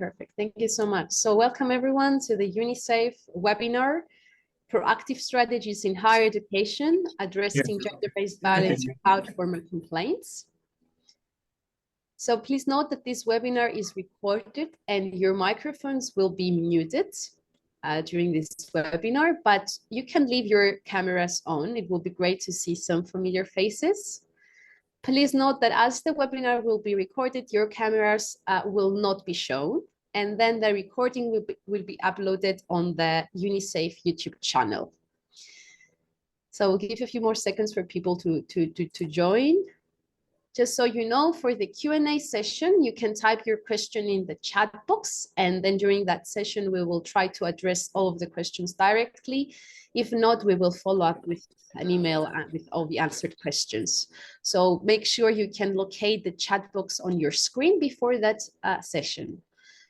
Perfect. Thank you so much. So welcome everyone to the UniSAFE webinar, Proactive Strategies in Higher Education, Addressing Gender-Based Violence Without Formal Complaints. So please note that this webinar is recorded and your microphones will be muted during this webinar, but you can leave your cameras on. It will be great to see some familiar faces. Please note that as the webinar will be recorded, your cameras will not be shown, and then the recording will be uploaded on the UniSAFE YouTube channel. So we'll give you a few more seconds for people to join. Just so you know, for the Q&A session, you can type your question in the chat box, and then during that session, we will try to address all of the questions directly. If not, we will follow up with an email with all the answered questions. So make sure you can locate the chat box on your screen before that session.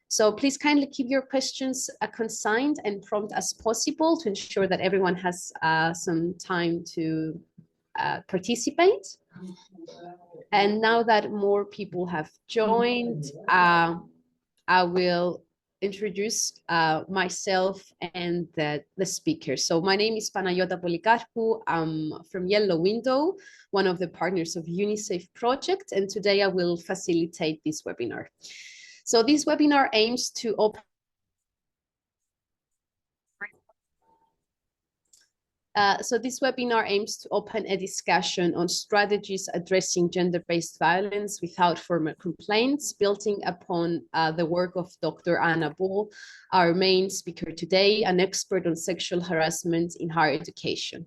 So please kindly keep your questions consigned and prompt as possible to ensure that everyone has some time to participate. And now that more people have joined, I will introduce myself and the speakers. So my name is Panayota Polikarpou. I'm from Yellow Window, one of the partners of UniSAFE project, and today I will facilitate this webinar. So this webinar aims to open a discussion on strategies addressing gender-based violence without formal complaints, building upon the work of Dr. Anna Bull, our main speaker today, an expert on sexual harassment in higher education.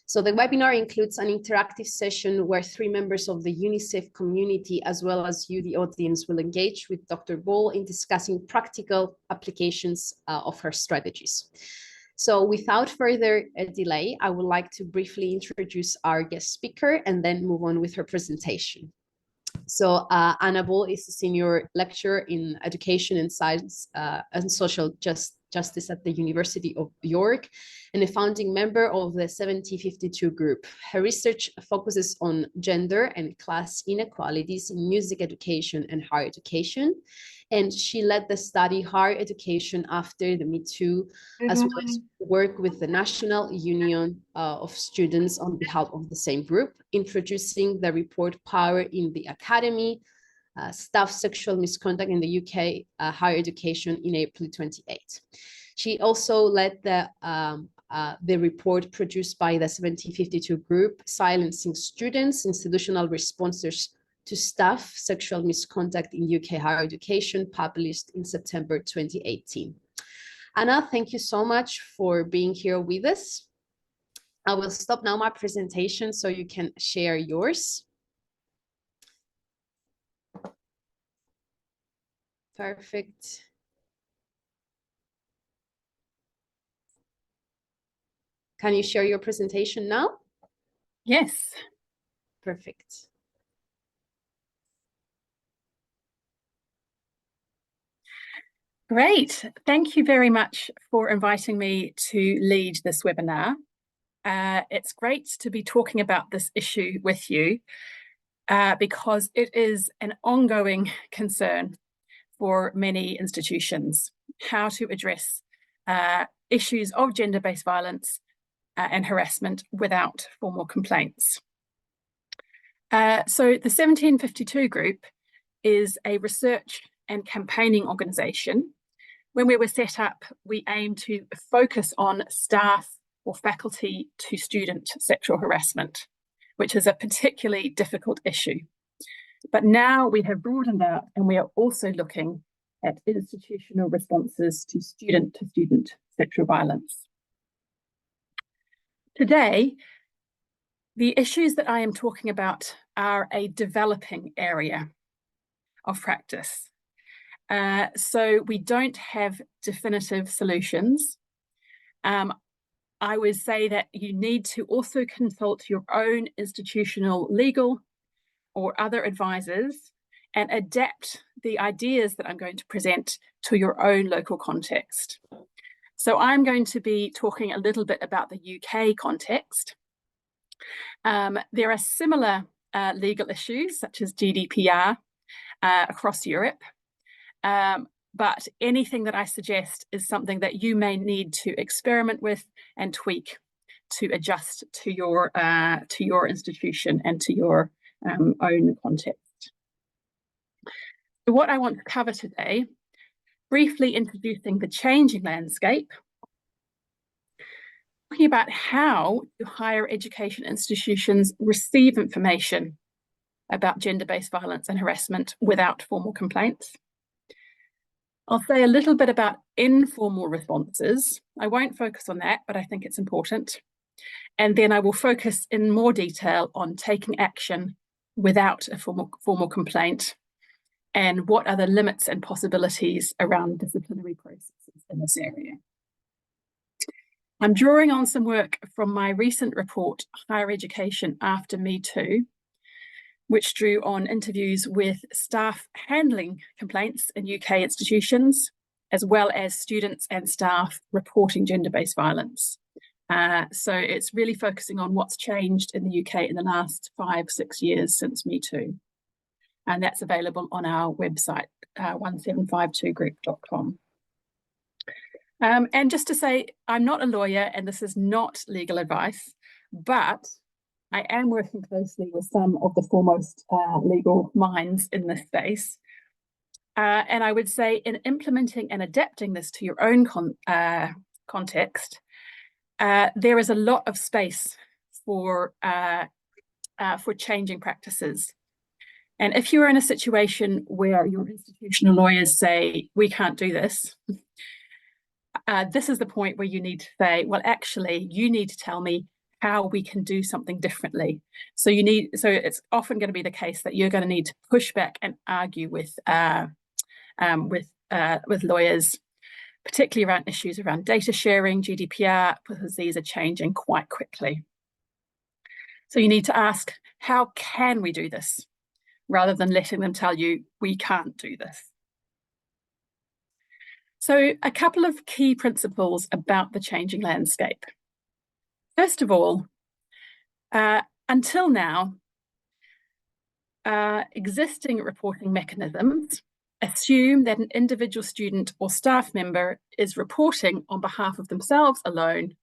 So the webinar includes an interactive session where 3 members of the UniSAFE community, as well as you, the audience, will engage with Dr. Bull in discussing practical applications of her strategies. So without further delay, I would like to briefly introduce our guest speaker and then move on with her presentation. So Anna Bull is a senior lecturer in education and science and social justice at the University of York and a founding member of the 1752 group. Her research focuses on gender and class inequalities in music education and higher education. And she led the study Higher Education After the Me Too, as well as work with the National Union of Students on behalf of the same group, introducing the report Power in the Academy, Staff Sexual Misconduct in the UK Higher Education in April 28. She also led the report produced by the 1752 group, Silencing Students, Institutional Responses to Staff Sexual Misconduct in UK Higher Education, published in September 2018. Anna, thank you so much for being here with us. I will stop now my presentation so you can share yours. Perfect. Can you share your presentation now? Yes. Perfect. Great. Thank you very much for inviting me to lead this webinar. It's great to be talking about this issue with you because it is an ongoing concern for many institutions, how to address issues of gender-based violence and harassment without formal complaints. So the 1752 group is a research and campaigning organisation. When we were set up, we aimed to focus on staff or faculty to student sexual harassment, which is a particularly difficult issue. But now we have broadened out and we are also looking at institutional responses to student sexual violence. Today, the issues that I am talking about are a developing area of practice. So we don't have definitive solutions. I would say that you need to also consult your own institutional legal or other advisors and adapt the ideas that I'm going to present to your own local context. So I'm going to be talking a little bit about the UK context. There are similar legal issues such as GDPR across Europe. but anything that I suggest is something that you may need to experiment with and tweak to adjust to your institution and to your own context. So what I want to cover today, briefly introducing the changing landscape, talking about how higher education institutions receive information about gender-based violence and harassment without formal complaints. I'll say a little bit about informal responses. I won't focus on that, but I think it's important. And then I will focus in more detail on taking action without a formal complaint and what are the limits and possibilities around disciplinary processes in this area. I'm drawing on some work from my recent report, Higher Education After Me Too, which drew on interviews with staff handling complaints in UK institutions, as well as students and staff reporting gender-based violence. So it's really focusing on what's changed in the UK in the last 5-6 years since Me Too. And that's available on our website, 1752group.com. And just to say, I'm not a lawyer and this is not legal advice, but I am working closely with some of the foremost legal minds in this space. And I would say in implementing and adapting this to your own context, there is a lot of space for changing practices. And if you're in a situation where your institutional lawyers say, we can't do this, this is the point where you need to say, well, actually, you need to tell me how we can do something differently. So it's often going to be the case that you're going to need to push back and argue with lawyers, particularly around issues around data sharing, GDPR, because these are changing quite quickly. So you need to ask, how can we do this? Rather than letting them tell you, we can't do this. So a couple of key principles about the changing landscape. First of all, until now, existing reporting mechanisms assume that an individual student or staff member is reporting on behalf of themselves alone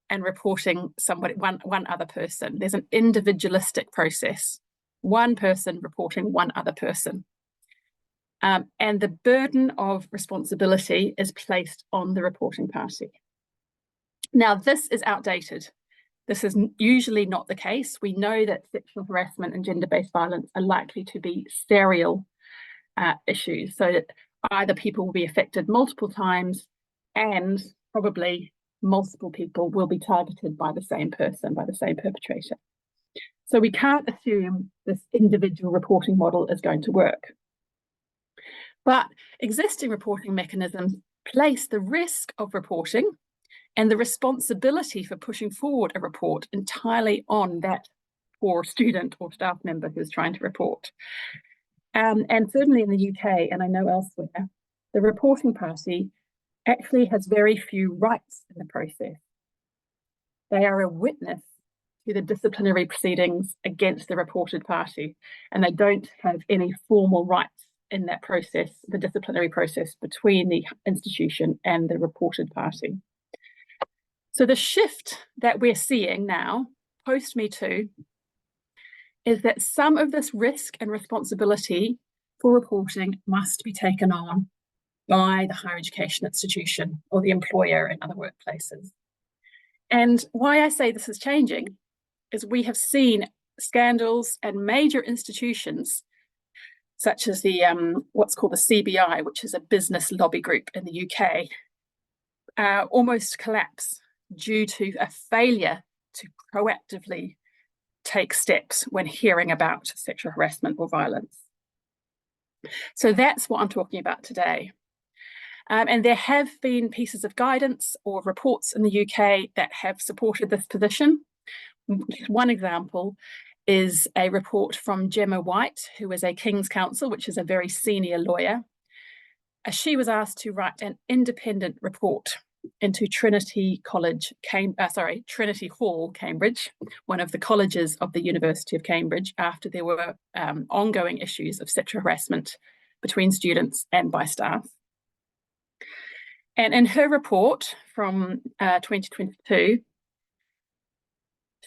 and reporting one other person. There's an individualistic process, one person reporting one other person. And the burden of responsibility is placed on the reporting party. Now, this is outdated. This is usually not the case. We know that sexual harassment and gender-based violence are likely to be serial issues, so that either people will be affected multiple times and probably multiple people will be targeted by the same person, by the same perpetrator. So we can't assume this individual reporting model is going to work. But existing reporting mechanisms place the risk of reporting and the responsibility for pushing forward a report entirely on that poor student or staff member who's trying to report. And certainly in the UK, and I know elsewhere, the reporting party actually has very few rights in the process. They are a witness to the disciplinary proceedings against the reported party, and they don't have any formal rights in that process, the disciplinary process between the institution and the reported party. So the shift that we're seeing now, post Me Too, is that some of this risk and responsibility for reporting must be taken on by the higher education institution or the employer in other workplaces. And why I say this is changing is we have seen scandals and major institutions such as the what's called the CBI, which is a business lobby group in the UK, almost collapse due to a failure to proactively take steps when hearing about sexual harassment or violence. So that's what I'm talking about today. And there have been pieces of guidance or reports in the UK that have supported this position. One example is a report from Gemma White, who is a King's Counsel, which is a very senior lawyer. She was asked to write an independent report into Trinity Hall, Cambridge, one of the colleges of the University of Cambridge, after there were ongoing issues of sexual harassment between students and by staff. And in her report from 2022,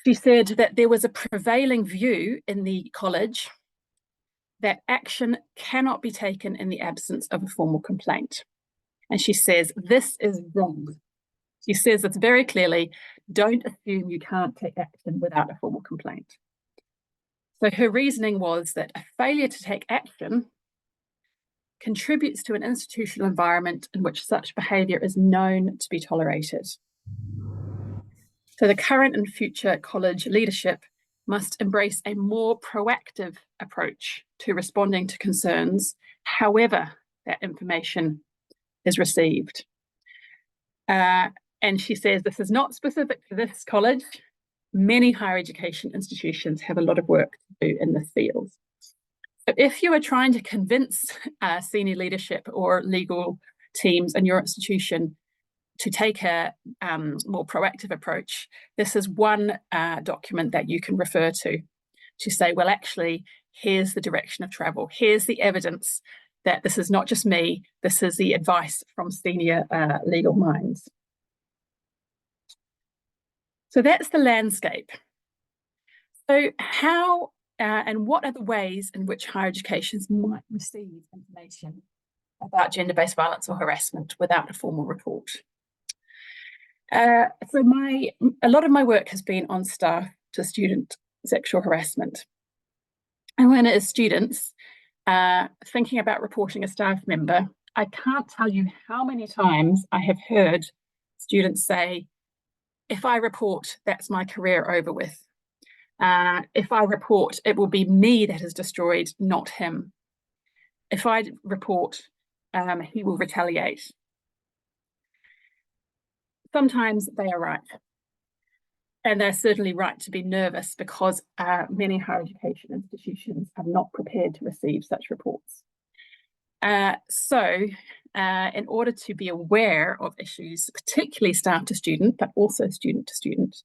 she said that there was a prevailing view in the college that action cannot be taken in the absence of a formal complaint. And she says, this is wrong. She says it's very clearly, don't assume you can't take action without a formal complaint. So her reasoning was that a failure to take action contributes to an institutional environment in which such behaviour is known to be tolerated. So the current and future college leadership must embrace a more proactive approach to responding to concerns, however that information is received. And she says this is not specific to this college. Many higher education institutions have a lot of work to do in this field. So if you are trying to convince senior leadership or legal teams in your institution to take a more proactive approach, this is one document that you can refer to say, well, actually, here's the direction of travel. Here's the evidence that this is not just me, this is the advice from senior legal minds. So that's the landscape. So how and what are the ways in which higher educations might receive information about gender-based violence or harassment without a formal report? So a lot of my work has been on staff to student sexual harassment. And when it is students thinking about reporting a staff member, I can't tell you how many times I have heard students say, if I report, that's my career over with. If I report, it will be me that is destroyed, not him. If I report, he will retaliate. Sometimes they are right. And they're certainly right to be nervous because many higher education institutions are not prepared to receive such reports. So in order to be aware of issues, particularly staff to student, but also student to student,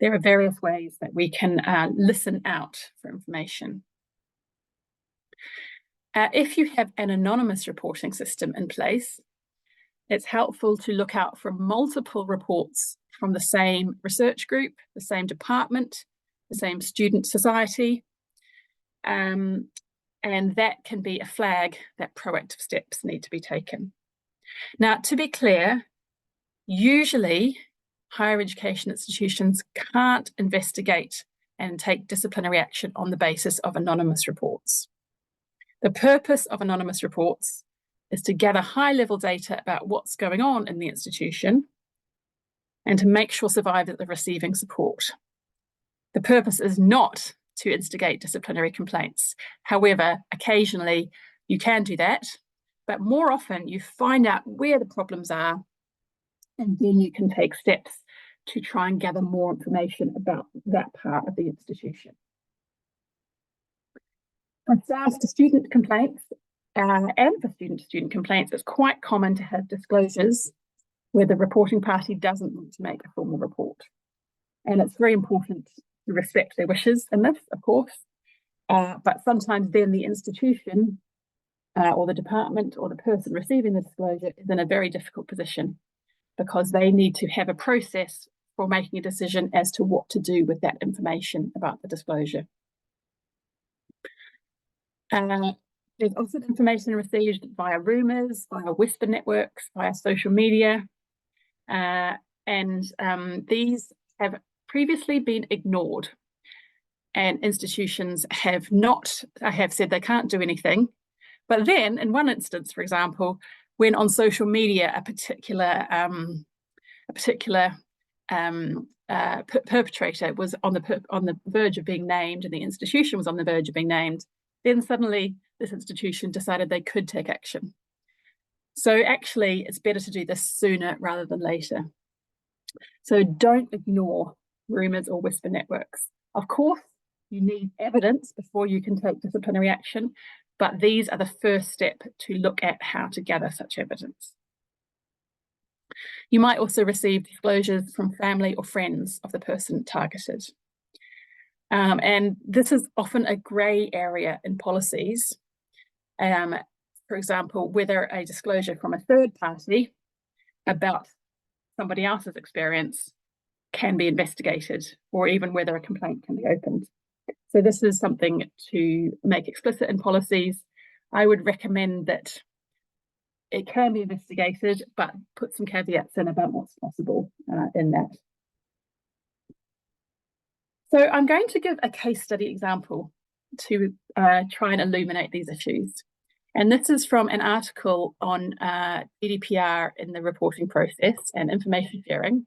there are various ways that we can listen out for information. If you have an anonymous reporting system in place, it's helpful to look out for multiple reports from the same research group, the same department, the same student society, and that can be a flag that proactive steps need to be taken. Now, to be clear, usually higher education institutions can't investigate and take disciplinary action on the basis of anonymous reports. The purpose of anonymous reports is to gather high-level data about what's going on in the institution and to make sure survivors are receiving support. The purpose is not to instigate disciplinary complaints. However, occasionally you can do that, but more often you find out where the problems are and then you can take steps to try and gather more information about that part of the institution. For staff to student complaints, and for student-to-student complaints, it's quite common to have disclosures where the reporting party doesn't want to make a formal report. And it's very important to respect their wishes in this, of course, but sometimes then the institution or the department or the person receiving the disclosure is in a very difficult position because they need to have a process for making a decision as to what to do with that information about the disclosure. There's also information received via rumours, via whisper networks, via social media, and these have previously been ignored. And institutions have said they can't do anything. But then, in one instance, for example, when on social media a particular perpetrator was on the verge of being named, and the institution was on the verge of being named, then suddenly this institution decided they could take action. So actually, it's better to do this sooner rather than later. So don't ignore rumours or whisper networks. Of course, you need evidence before you can take disciplinary action, but these are the first step to look at how to gather such evidence. You might also receive disclosures from family or friends of the person targeted. And this is often a grey area in policies. For example, whether a disclosure from a third party about somebody else's experience can be investigated, or even whether a complaint can be opened. So this is something to make explicit in policies. I would recommend that it can be investigated, but put some caveats in about what's possible in that. So I'm going to give a case study example to try and illuminate these issues. And this is from an article on GDPR in the reporting process and information sharing,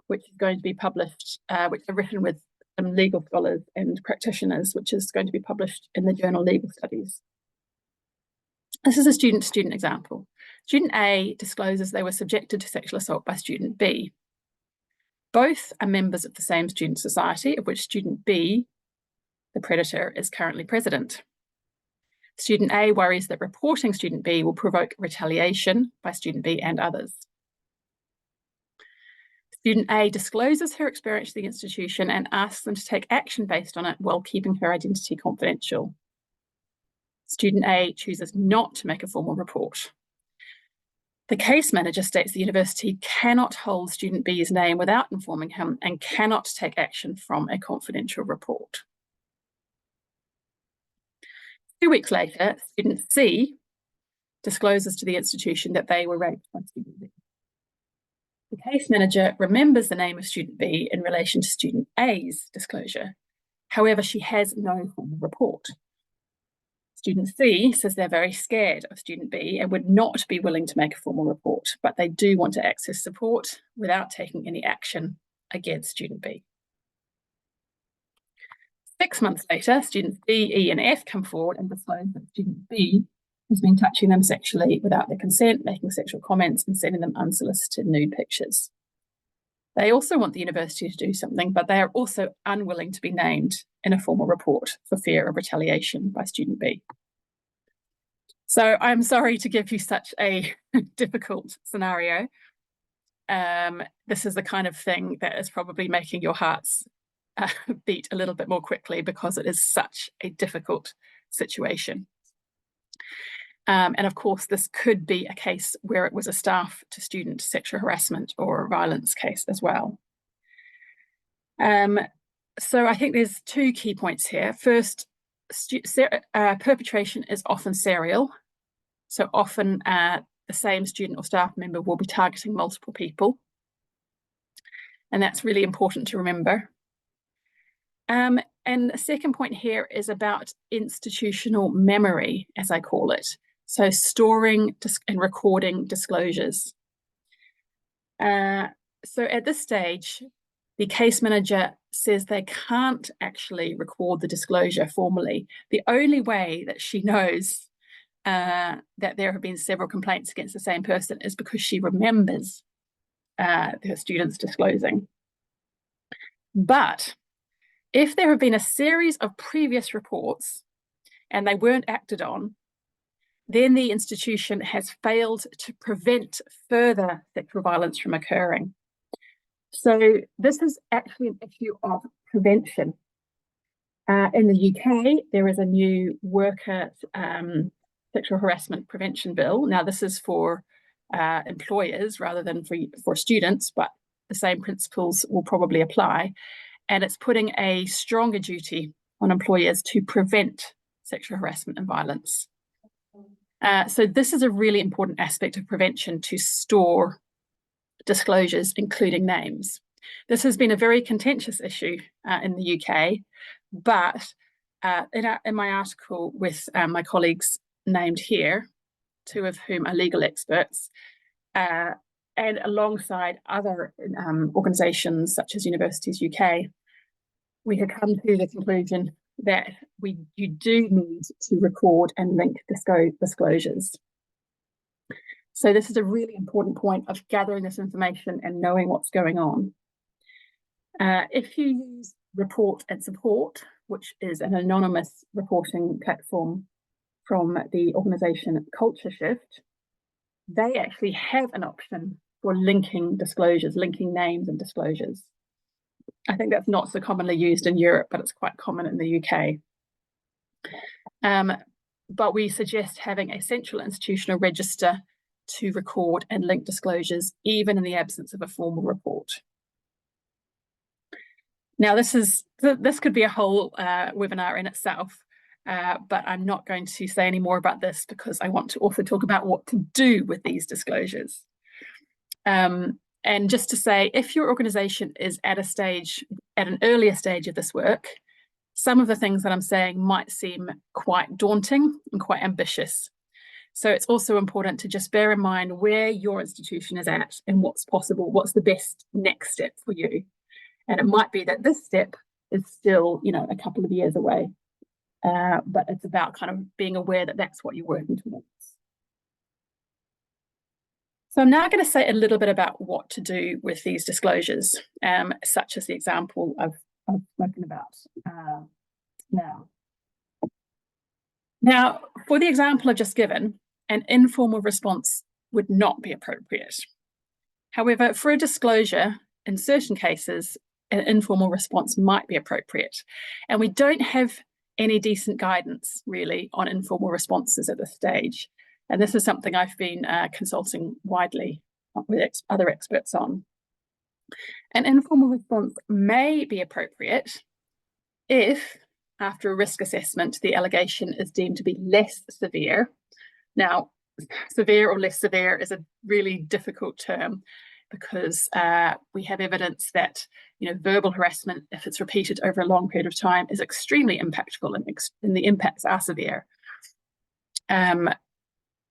which is going to be published, which I've written with some legal scholars and practitioners, which is going to be published in the journal Legal Studies. This is a student-to-student example. Student A discloses they were subjected to sexual assault by student B. Both are members of the same student society, of which student B, the predator, is currently president. Student A worries that reporting student B will provoke retaliation by student B and others. Student A discloses her experience to the institution and asks them to take action based on it while keeping her identity confidential. Student A chooses not to make a formal report. The case manager states the university cannot hold student B's name without informing him and cannot take action from a confidential report. 2 weeks later, student C discloses to the institution that they were raped by student B. The case manager remembers the name of student B in relation to student A's disclosure. However, she has no formal report. Student C says they're very scared of student B and would not be willing to make a formal report, but they do want to access support without taking any action against student B. 6 months later, students D, E, and F come forward and disclose that student B has been touching them sexually without their consent, making sexual comments, and sending them unsolicited nude pictures. They also want the university to do something, but they are also unwilling to be named in a formal report for fear of retaliation by student B. So I'm sorry to give you such a difficult scenario. This is the kind of thing that is probably making your hearts beat a little bit more quickly because it is such a difficult situation. And of course, this could be a case where it was a staff to student sexual harassment or violence case as well. So I think there's 2 key points here. First, perpetration is often serial. So often the same student or staff member will be targeting multiple people. And that's really important to remember. And the second point here is about institutional memory, as I call it. So storing and recording disclosures. So at this stage, the case manager says they can't actually record the disclosure formally. The only way that she knows that there have been several complaints against the same person is because she remembers her students disclosing. But if there have been a series of previous reports and they weren't acted on, then the institution has failed to prevent further sexual violence from occurring. So this is actually an issue of prevention. In the UK, there is a new worker sexual harassment prevention bill. Now, this is for employers rather than for students, but the same principles will probably apply. And it's putting a stronger duty on employers to prevent sexual harassment and violence. So this is a really important aspect of prevention, to store disclosures, including names. This has been a very contentious issue in the UK, but in my article with my colleagues named here, 2 of whom are legal experts, and alongside other organisations such as Universities UK, we have come to the conclusion that you do need to record and link disclosures. So this is a really important point of gathering this information and knowing what's going on. If you use Report and Support, which is an anonymous reporting platform from the organisation Culture Shift, they actually have an option for linking disclosures, linking names and disclosures. I think that's not so commonly used in Europe, but it's quite common in the UK. But we suggest having a central institutional register to record and link disclosures, even in the absence of a formal report. Now, this could be a whole webinar in itself, but I'm not going to say any more about this because I want to also talk about what to do with these disclosures. And just to say, if your organisation is at an earlier stage of this work, some of the things that I'm saying might seem quite daunting and quite ambitious. So it's also important to just bear in mind where your institution is at and what's possible, what's the best next step for you. And it might be that this step is still, a couple of years away, but it's about kind of being aware that that's what you're working towards. So I'm now going to say a little bit about what to do with these disclosures, such as the example I've spoken about now. Now, for the example I've just given, an informal response would not be appropriate. However, for a disclosure, in certain cases, an informal response might be appropriate. And we don't have any decent guidance, really, on informal responses at this stage. And this is something I've been consulting widely with other experts on. An informal response may be appropriate if, after a risk assessment, the allegation is deemed to be less severe. Now, severe or less severe is a really difficult term because we have evidence that verbal harassment, if it's repeated over a long period of time, is extremely impactful and the impacts are severe.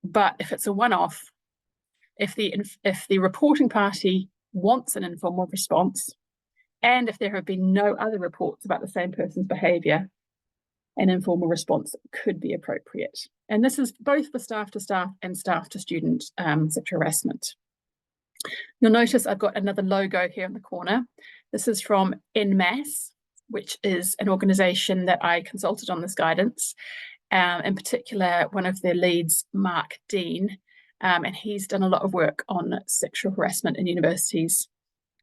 But if it's a one-off, if the reporting party wants an informal response, and if there have been no other reports about the same person's behaviour, an informal response could be appropriate. And this is both for staff to staff and staff to student sexual harassment. You'll notice I've got another logo here in the corner. This is from UniSAFE, which is an organisation that I consulted on this guidance. In particular, one of their leads, Mark Dean, and he's done a lot of work on sexual harassment in universities,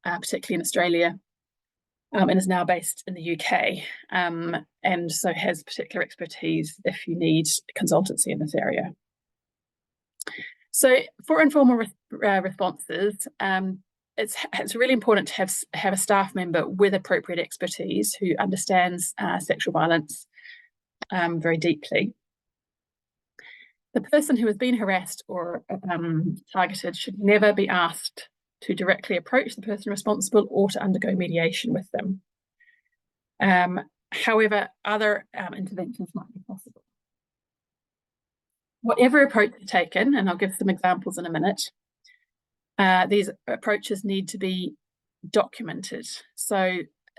particularly in Australia, and is now based in the UK, and so has particular expertise if you need consultancy in this area. So for informal responses, it's really important to have a staff member with appropriate expertise who understands sexual violence very deeply. The person who has been harassed or targeted should never be asked to directly approach the person responsible or to undergo mediation with them. However, other interventions might be possible. Whatever approach is taken, and I'll give some examples in a minute, these approaches need to be documented. So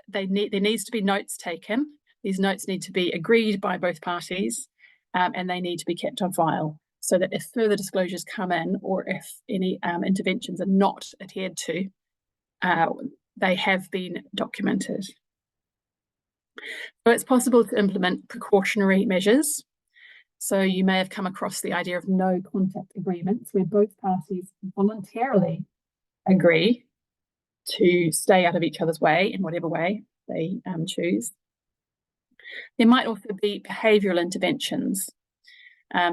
there needs to be notes taken. These notes need to be agreed by both parties, and they need to be kept on file so that if further disclosures come in or if any interventions are not adhered to, they have been documented. So it's possible to implement precautionary measures. So you may have come across the idea of no contact agreements where both parties voluntarily agree to stay out of each other's way in whatever way they choose. There might also be behavioural interventions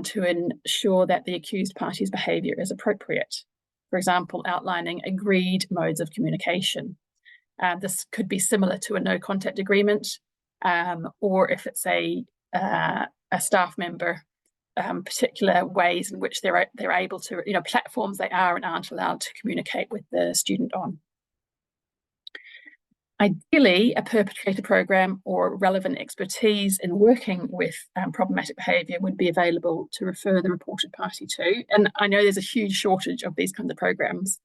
to ensure that the accused party's behaviour is appropriate. For example, outlining agreed modes of communication. This could be similar to a no contact agreement, or if it's a staff member, particular ways in which they're able to, platforms they are and aren't allowed to communicate with the student on. Ideally, a perpetrator program or relevant expertise in working with problematic behaviour would be available to refer the reported party to. And I know there's a huge shortage of these kinds of programs.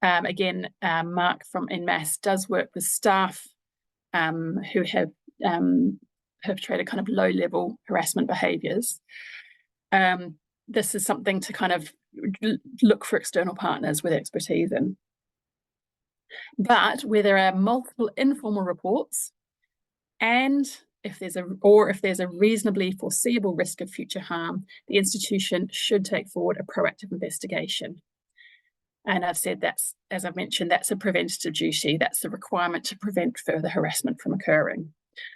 Again, Mark from UniSAFE does work with staff who have perpetrated kind of low-level harassment behaviours. This is something to kind of look for external partners with expertise in. But where there are multiple informal reports, and if there's a reasonably foreseeable risk of future harm, the institution should take forward a proactive investigation. And I've said that's, as I've mentioned, that's a preventative duty. That's the requirement to prevent further harassment from occurring.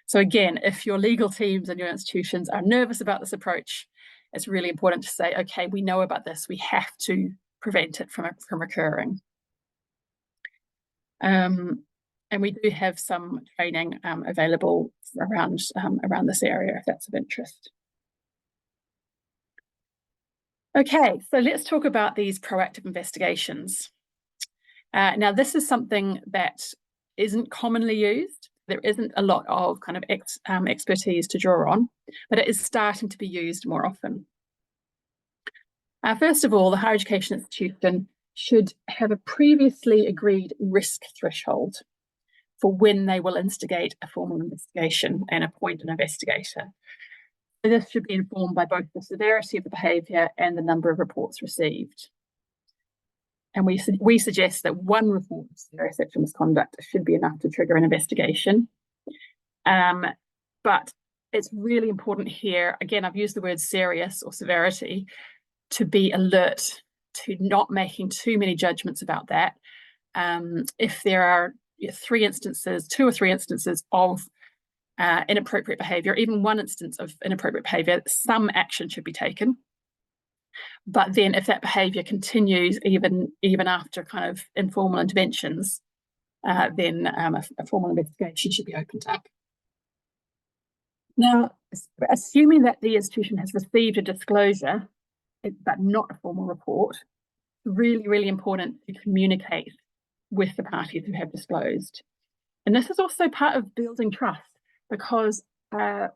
So again, if your legal teams and your institutions are nervous about this approach, it's really important to say, okay, we know about this. We have to prevent it from occurring. And we do have some training available around this area if that's of interest. Okay, so let's talk about these proactive investigations. Now, this is something that isn't commonly used. There isn't a lot of kind of expertise to draw on, but it is starting to be used more often. First of all, the higher education institution should have a previously agreed risk threshold for when they will instigate a formal investigation and appoint an investigator. So this should be informed by both the severity of the behaviour and the number of reports received. And we suggest that one report of serious sexual misconduct should be enough to trigger an investigation. But it's really important here, again, I've used the word serious or severity, to be alert to not making too many judgments about that. If there are two or three instances of inappropriate behaviour, even one instance of inappropriate behaviour, some action should be taken. But then if that behaviour continues even after kind of informal interventions, then a formal investigation should be opened up. Now, assuming that the institution has received a disclosure, but not a formal report, really, really important to communicate with the parties who have disclosed. And this is also part of building trust, because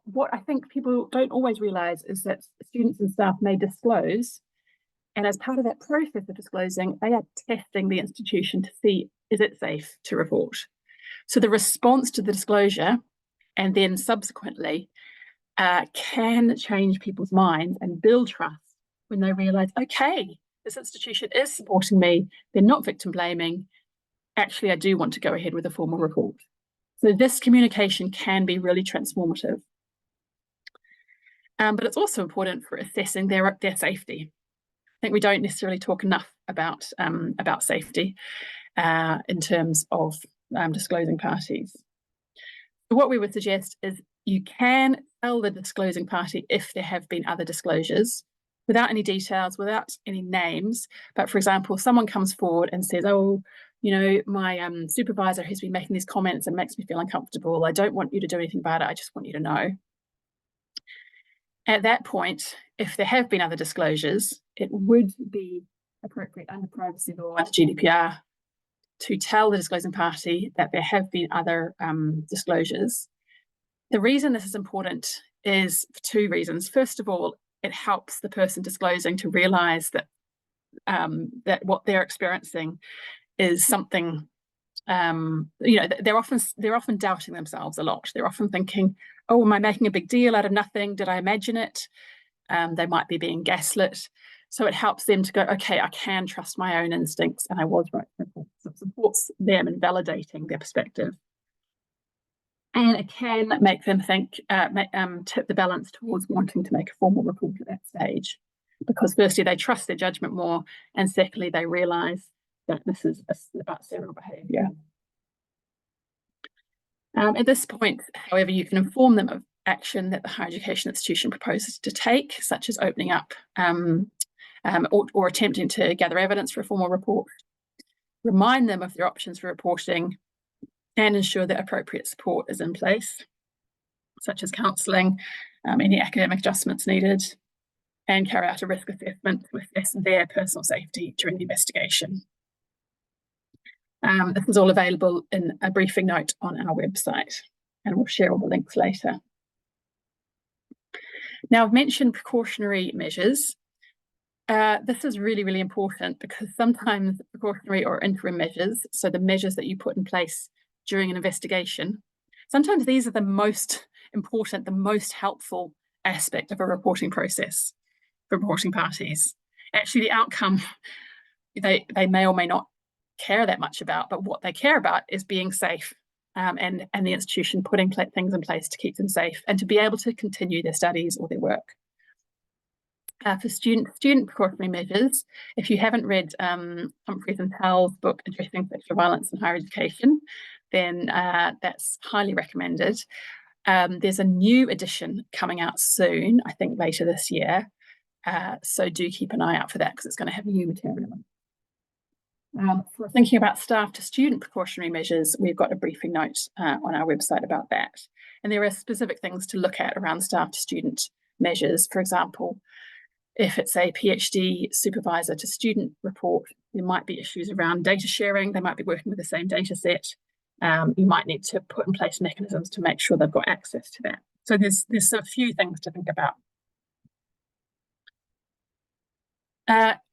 what I think people don't always realise is that students and staff may disclose, and as part of that process of disclosing, they are testing the institution to see, is it safe to report? So the response to the disclosure and then subsequently can change people's minds and build trust when they realise, okay, this institution is supporting me, they're not victim blaming, actually I do want to go ahead with a formal report. So this communication can be really transformative. But it's also important for assessing their safety. I think we don't necessarily talk enough about safety in terms of disclosing parties. So what we would suggest is you can tell the disclosing party if there have been other disclosures, without any details, without any names. But for example, someone comes forward and says, oh, you know, my supervisor has been making these comments and makes me feel uncomfortable. I don't want you to do anything about it. I just want you to know. At that point, if there have been other disclosures, it would be appropriate under privacy law, under GDPR, to tell the disclosing party that there have been other disclosures. The reason this is important is for two reasons. First of all, it helps the person disclosing to realise that that what they're experiencing is something, you know, they're often doubting themselves a lot. They're often thinking, oh, am I making a big deal out of nothing? Did I imagine it? They might be being gaslit. So it helps them to go, okay, I can trust my own instincts and I was right. So it supports them in validating their perspective. And it can make them think, tip the balance towards wanting to make a formal report at that stage. Because firstly, they trust their judgment more, and secondly, they realise that this is about serial behaviour. At this point, however, you can inform them of action that the higher education institution proposes to take, such as opening up or attempting to gather evidence for a formal report. Remind them of their options for reporting and ensure that appropriate support is in place, such as counselling, any academic adjustments needed, and carry out a risk assessment to assess their personal safety during the investigation. This is all available in a briefing note on our website, and we'll share all the links later. Now, I've mentioned precautionary measures. This is really, really important because sometimes precautionary or interim measures, so the measures that you put in place during an investigation, sometimes these are the most important, the most helpful aspect of a reporting process for reporting parties. Actually, the outcome, they may or may not care that much about, but what they care about is being safe and the institution putting things in place to keep them safe and to be able to continue their studies or their work. For student precautionary measures, if you haven't read Humphreys and Towell's book, Addressing Sexual Violence in Higher Education, then that's highly recommended. There's a new edition coming out soon, I think later this year. So do keep an eye out for that because it's going to have new material. For thinking about staff to student precautionary measures, we've got a briefing note on our website about that. And there are specific things to look at around staff to student measures. For example, if it's a PhD supervisor to student report, there might be issues around data sharing. They might be working with the same data set. You might need to put in place mechanisms to make sure they've got access to that. So there's a few things to think about.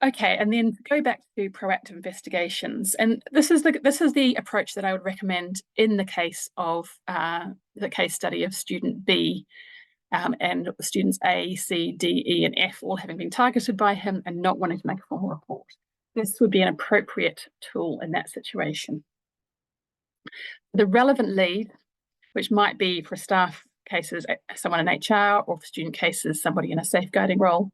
Okay, and then go back to proactive investigations, and this is the approach that I would recommend in the case of the case study of student B, and students A, C, D, E, and F all having been targeted by him and not wanting to make a formal report. This would be an appropriate tool in that situation. The relevant lead, which might be for staff cases, someone in HR, or for student cases, somebody in a safeguarding role,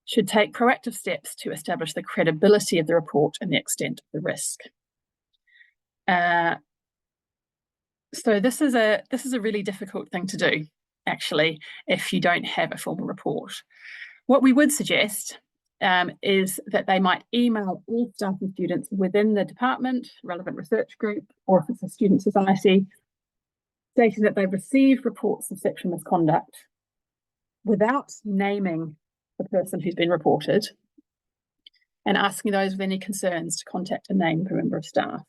should take proactive steps to establish the credibility of the report and the extent of the risk. So this is a really difficult thing to do, actually, if you don't have a formal report. What we would suggest is that they might email all staff and students within the department, relevant research group, or if it's a student society, stating that they've received reports of sexual misconduct without naming the person who's been reported, and asking those with any concerns to contact and name a member of staff.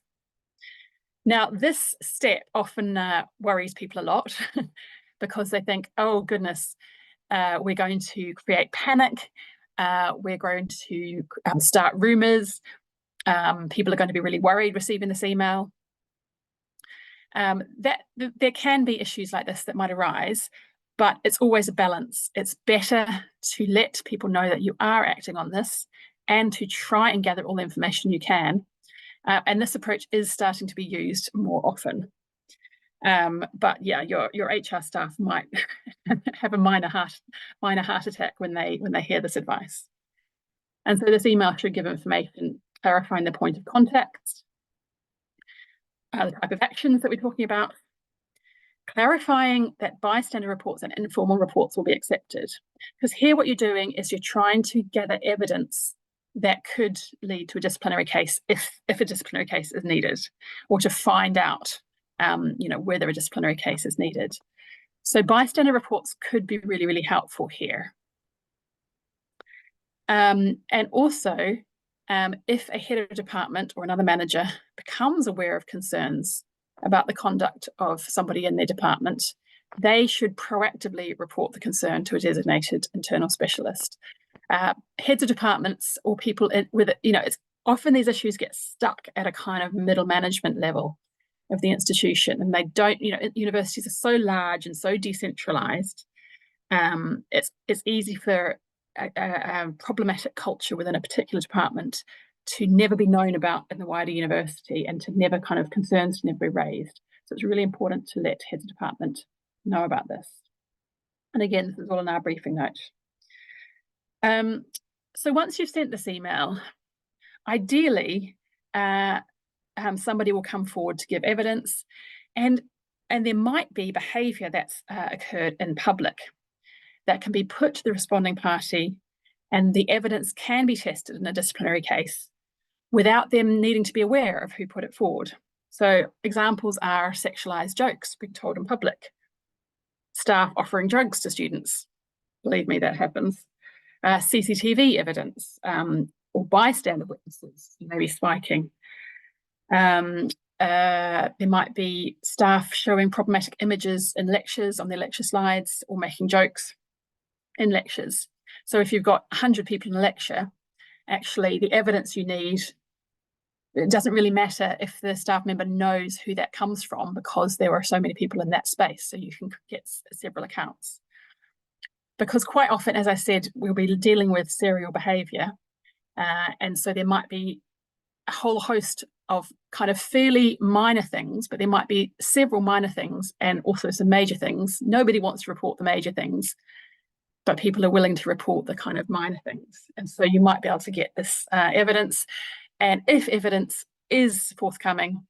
Now, this step often worries people a lot because they think, oh goodness, we're going to create panic, we're going to start rumours, people are going to be really worried receiving this email. There can be issues like this that might arise, but it's always a balance. It's better to let people know that you are acting on this and to try and gather all the information you can. And this approach is starting to be used more often. But yeah, your HR staff might have a minor heart attack when they hear this advice. And so this email should give information clarifying the point of contact, the type of actions that we're talking about, clarifying that bystander reports and informal reports will be accepted. Because here what you're doing is you're trying to gather evidence that could lead to a disciplinary case if a disciplinary case is needed, or to find out whether a disciplinary case is needed. So bystander reports could be really, really helpful here. And also, if a head of department or another manager becomes aware of concerns about the conduct of somebody in their department, they should proactively report the concern to a designated internal specialist. Heads of departments or people it's often these issues get stuck at a kind of middle management level of the institution, and they don't, universities are so large and so decentralized. It's easy for a problematic culture within a particular department to never be known about in the wider university, and to never concerns to never be raised. So it's really important to let heads of department know about this. And again, this is all in our briefing note. So once you've sent this email, ideally, somebody will come forward to give evidence, and there might be behaviour that's occurred in public that can be put to the responding party, and the evidence can be tested in a disciplinary case without them needing to be aware of who put it forward. So examples are sexualised jokes being told in public, staff offering drugs to students. Believe me, that happens. CCTV evidence, or bystander witnesses, maybe spiking. There might be staff showing problematic images in lectures on their lecture slides, or making jokes in lectures. So if you've got 100 people in a lecture, actually the evidence you need, it doesn't really matter if the staff member knows who that comes from, because there are so many people in that space, so you can get several accounts. Because quite often, as I said, we'll be dealing with serial behaviour, and so there might be a whole host of fairly minor things, but there might be several minor things and also some major things. Nobody wants to report the major things, but people are willing to report the minor things. And so you might be able to get this evidence. And if evidence is forthcoming,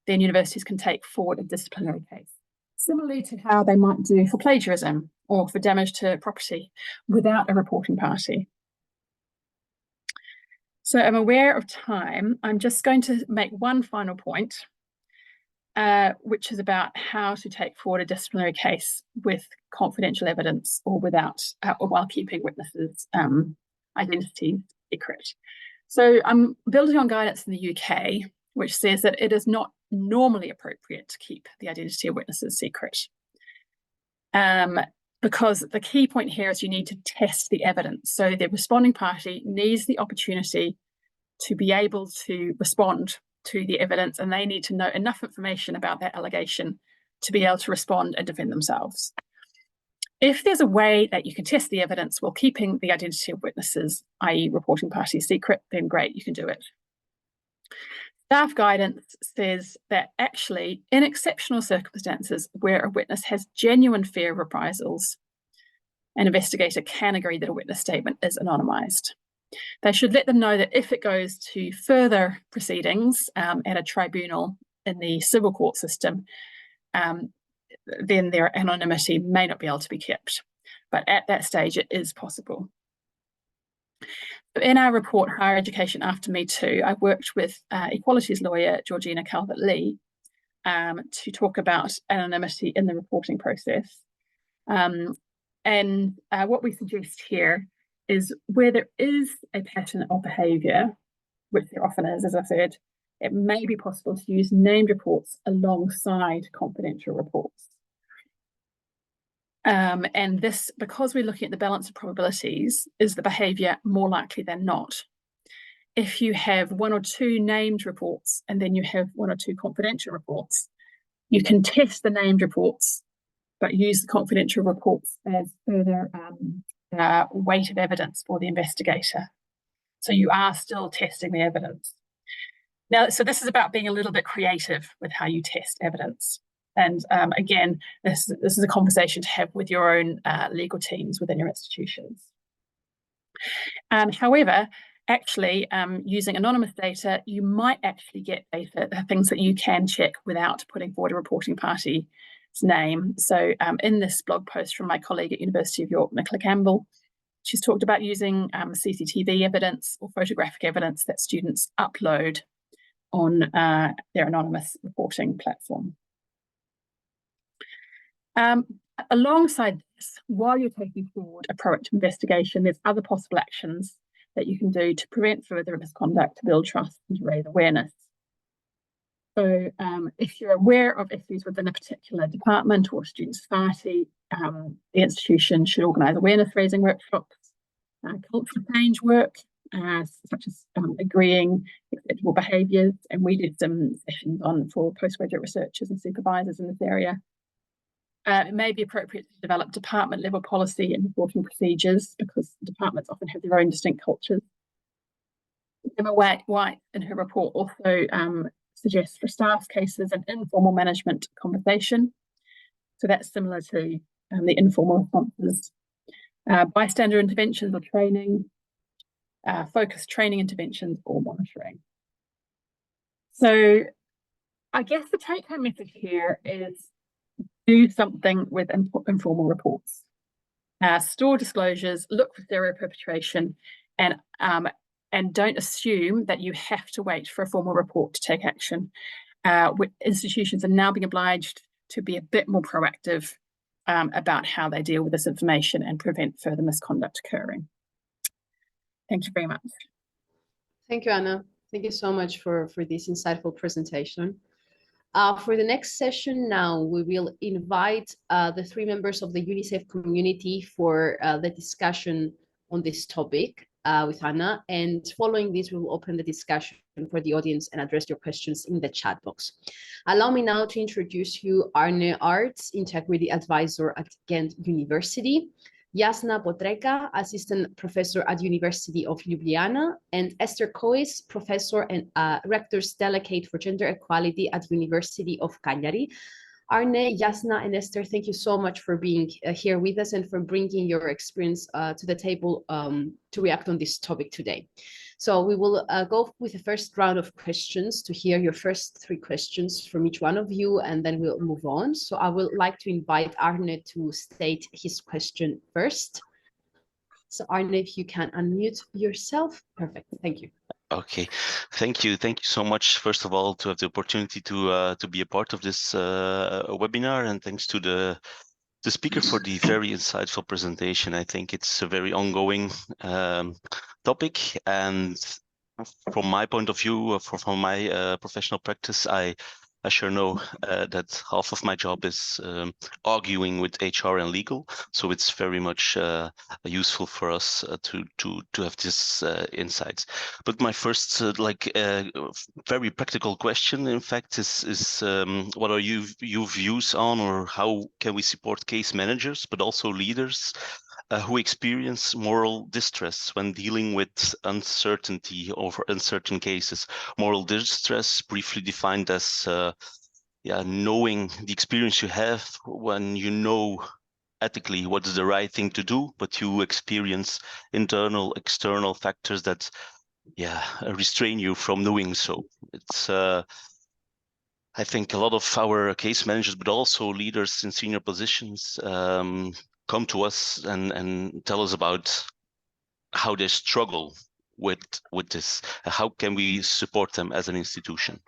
then universities can take forward a disciplinary case, similarly to how they might do for plagiarism or for damage to property without a reporting party. So I'm aware of time. I'm just going to make one final point, which is about how to take forward a disciplinary case with confidential evidence or without, or while keeping witnesses' identities secret. So I'm building on guidance in the UK, which says that it is not normally appropriate to keep the identity of witnesses secret. Because the key point here is you need to test the evidence. So the responding party needs the opportunity to be able to respond to the evidence, and they need to know enough information about that allegation to be able to respond and defend themselves. If there's a way that you can test the evidence while keeping the identity of witnesses, i.e. reporting parties, secret, then great, you can do it. Staff guidance says that actually, in exceptional circumstances where a witness has genuine fear of reprisals, an investigator can agree that a witness statement is anonymised. They should let them know that if it goes to further proceedings at a tribunal in the civil court system, then their anonymity may not be able to be kept. But at that stage, it is possible. In our report, Higher Education After Me Too, I worked with equalities lawyer Georgina Calvert-Lee to talk about anonymity in the reporting process. And what we suggest here is where there is a pattern of behaviour, which there often is, as I said, it may be possible to use named reports alongside confidential reports. And this, because we're looking at the balance of probabilities, is the behaviour more likely than not. If you have one or two named reports and then you have one or two confidential reports, you can test the named reports, but use the confidential reports as further weight of evidence for the investigator. So you are still testing the evidence. Now, so this is about being a little bit creative with how you test evidence. And again, this is a conversation to have with your own legal teams within your institutions. However, actually, using anonymous data, you might actually get data, things that you can check without putting forward a reporting party's name. So in this blog post from my colleague at University of York, Nicola Campbell, she's talked about using CCTV evidence or photographic evidence that students upload on their anonymous reporting platform. Alongside this, while you're taking forward a proactive investigation, there's other possible actions that you can do to prevent further misconduct, to build trust and to raise awareness. So if you're aware of issues within a particular department or student society, the institution should organise awareness raising workshops, cultural change work, such as agreeing acceptable behaviours, and we did some sessions on for postgraduate researchers and supervisors in this area. It may be appropriate to develop department level policy and reporting procedures because departments often have their own distinct cultures. Emma White in her report also suggests for staff cases an informal management conversation. So that's similar to the informal responses. Bystander interventions or training, focused training interventions or monitoring. So I guess the take-home message here is do something with informal reports. Store disclosures, look for serial perpetration, and don't assume that you have to wait for a formal report to take action. Institutions are now being obliged to be a bit more proactive about how they deal with this information and prevent further misconduct occurring. Thank you very much. Thank you, Anna. Thank you so much for this insightful presentation. For the next session now, we will invite the three members of the UniSAFE community for the discussion on this topic with Anna. And following this, we will open the discussion for the audience and address your questions in the chat box. Allow me now to introduce you Arne Arts, Integrity Advisor at Ghent University, Jasna Potreka, Assistant Professor at University of Ljubljana, and Esther Kois, Professor and Rector's Delegate for Gender Equality at University of Cagliari. Arne, Jasna, and Esther, thank you so much for being here with us and for bringing your experience to the table to react on this topic today. So we will go with the first round of questions to hear your first three questions from each one of you, and then we'll move on. So I would like to invite Arne to state his question first. So Arne, if you can unmute yourself. Perfect, thank you. Okay, thank you so much, first of all, to have the opportunity to be a part of this webinar, and thanks to the speaker for the very insightful presentation. I think it's a very ongoing topic, and from my point of view, from my professional practice, I sure know that half of my job is arguing with HR and legal, so it's very much useful for us to have this insights. But my first very practical question, in fact, is what are your views on, or how can we support case managers, but also leaders who experience moral distress when dealing with uncertainty over uncertain cases? Moral distress, briefly defined as knowing the experience you have when you know ethically what is the right thing to do, but you experience internal, external factors that restrain you from doing so. It's I think a lot of our case managers, but also leaders in senior positions, come to us and tell us about how they struggle with this. How can we support them as an institution?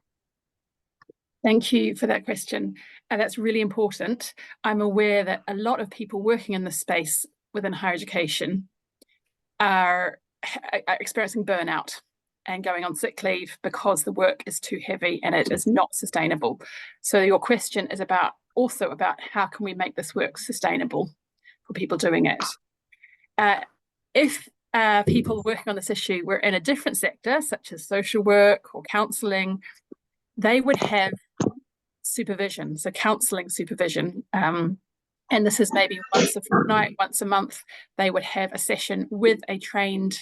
Thank you for that question. And that's really important. I'm aware that a lot of people working in this space within higher education are experiencing burnout and going on sick leave because the work is too heavy and it is not sustainable. So your question is also about how can we make this work sustainable for people doing it. If people working on this issue were in a different sector, such as social work or counselling, they would have supervision, so counselling supervision. And this is maybe once a fortnight, once a month, they would have a session with a trained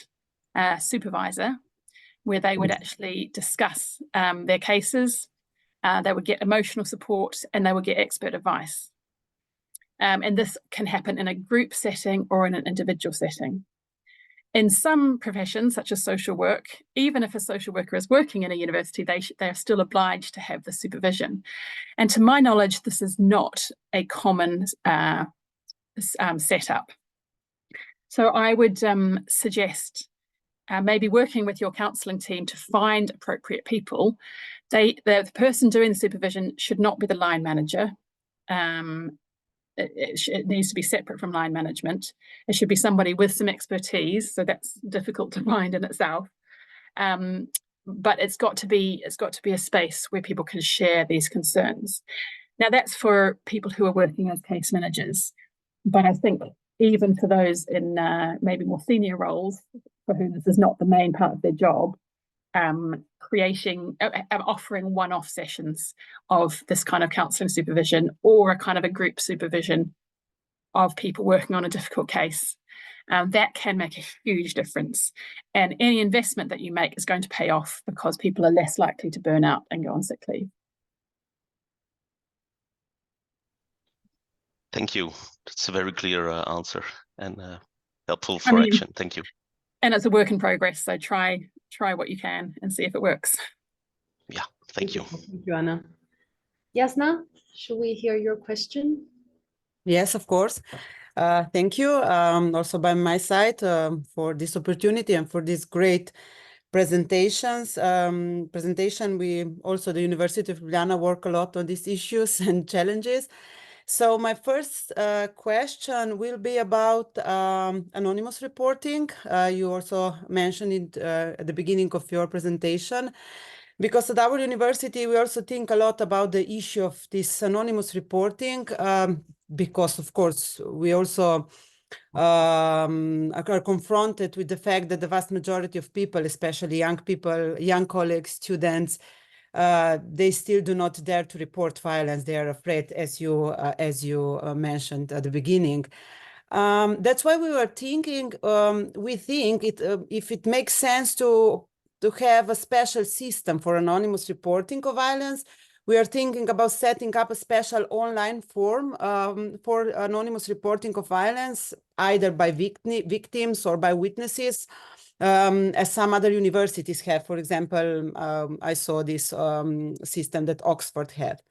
supervisor where they would actually discuss their cases. They would get emotional support and they would get expert advice. And this can happen in a group setting or in an individual setting. In some professions, such as social work, even if a social worker is working in a university, they are still obliged to have the supervision. And to my knowledge, this is not a common setup. So I would suggest maybe working with your counselling team to find appropriate people. The person doing the supervision should not be the line manager. It needs to be separate from line management. It should be somebody with some expertise, so that's difficult to find in itself. But it's got to be a space where people can share these concerns. Now that's for people who are working as case managers, but I think even for those in maybe more senior roles for whom this is not the main part of their job, offering one-off sessions of this kind of counselling supervision or a kind of a group supervision of people working on a difficult case, that can make a huge difference. And any investment that you make is going to pay off because people are less likely to burn out and go on sick leave. Thank you. That's a very clear answer and helpful for action. Thank you. And it's a work in progress, so try what you can and see if it works. Yeah, thank you. Thank you, Anna. Jasna, should we hear your question? Yes, of course. Thank you also by my side for this opportunity and for these great presentations. We also, the University of Ljubljana, work a lot on these issues and challenges. So my first question will be about anonymous reporting. You also mentioned it at the beginning of your presentation. Because at our university, we also think a lot about the issue of this anonymous reporting, because, of course, we also are confronted with the fact that the vast majority of people, especially young people, young colleagues, students, they still do not dare to report violence. They are afraid, as you mentioned at the beginning. That's why we were thinking, we think if it makes sense to have a special system for anonymous reporting of violence. We are thinking about setting up a special online form for anonymous reporting of violence, either by victims or by witnesses, as some other universities have. For example, I saw this system that Oxford had.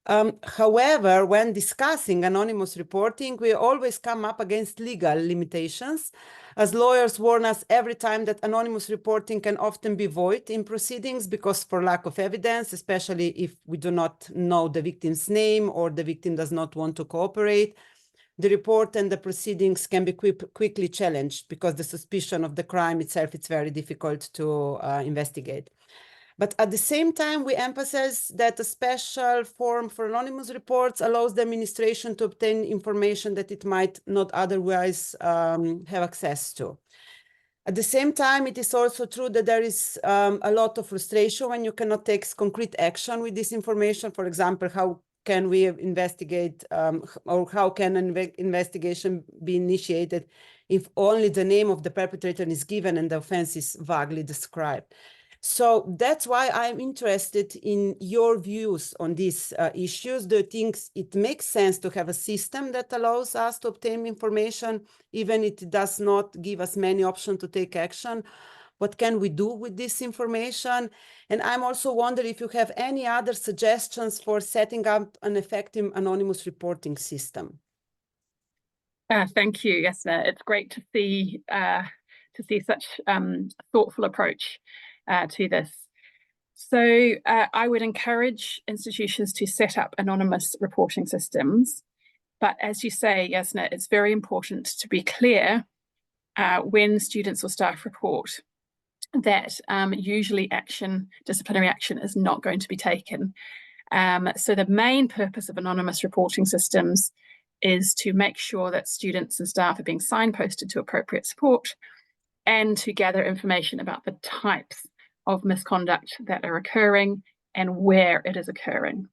However, when discussing anonymous reporting, we always come up against legal limitations, as lawyers warn us every time that anonymous reporting can often be void in proceedings because for lack of evidence, especially if we do not know the victim's name or the victim does not want to cooperate, the report and the proceedings can be quickly challenged because the suspicion of the crime itself, it's very difficult to investigate. But at the same time, we emphasize that a special form for anonymous reports allows the administration to obtain information that it might not otherwise have access to. At the same time, it is also true that there is a lot of frustration when you cannot take concrete action with this information. For example, how can we investigate or how can an investigation be initiated if only the name of the perpetrator is given and the offense is vaguely described? So that's why I'm interested in your views on these issues. Do you think it makes sense to have a system that allows us to obtain information, even if it does not give us many options to take action? What can we do with this information? And I'm also wondering if you have any other suggestions for setting up an effective anonymous reporting system. Thank you, Jasna. It's great to see such thoughtful approach to this. So I would encourage institutions to set up anonymous reporting systems. But as you say, Jasna, it's very important to be clear when students or staff report that usually disciplinary action is not going to be taken. So the main purpose of anonymous reporting systems is to make sure that students and staff are being signposted to appropriate support and to gather information about the types of misconduct that are occurring and where it is occurring.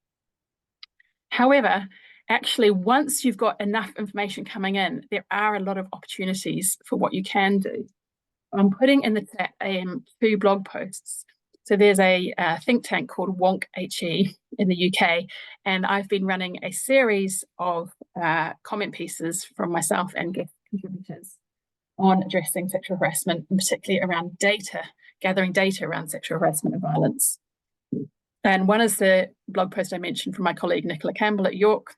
However, actually, once you've got enough information coming in, there are a lot of opportunities for what you can do. I'm putting in the chat 2 blog posts. So there's a think tank called Wonk HE in the UK, and I've been running a series of comment pieces from myself and guest contributors on addressing sexual harassment, and particularly around gathering data around sexual harassment and violence. And one is the blog post I mentioned from my colleague Nicola Campbell at York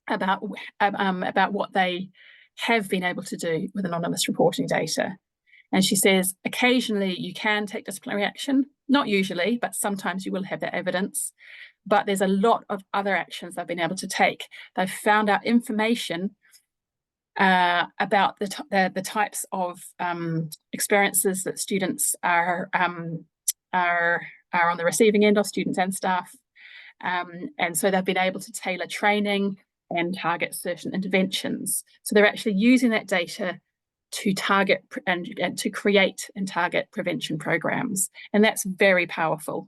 about what they have been able to do with anonymous reporting data. And she says, occasionally you can take disciplinary action, not usually, but sometimes you will have that evidence. But there's a lot of other actions they've been able to take. They've found out information about the types of experiences that students are on the receiving end of, students and staff. And so they've been able to tailor training and target certain interventions. So they're actually using that data to target and to create and target prevention programs. And that's very powerful.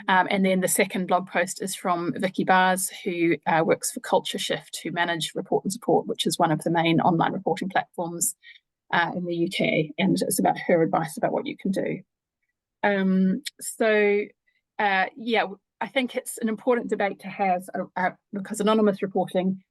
And then the second blog post is from Vicky Bars, who works for Culture Shift, who manage Report and Support, which is one of the main online reporting platforms in the UK. And it's about her advice about what you can do. Yeah, I think it's an important debate to have because anonymous reporting,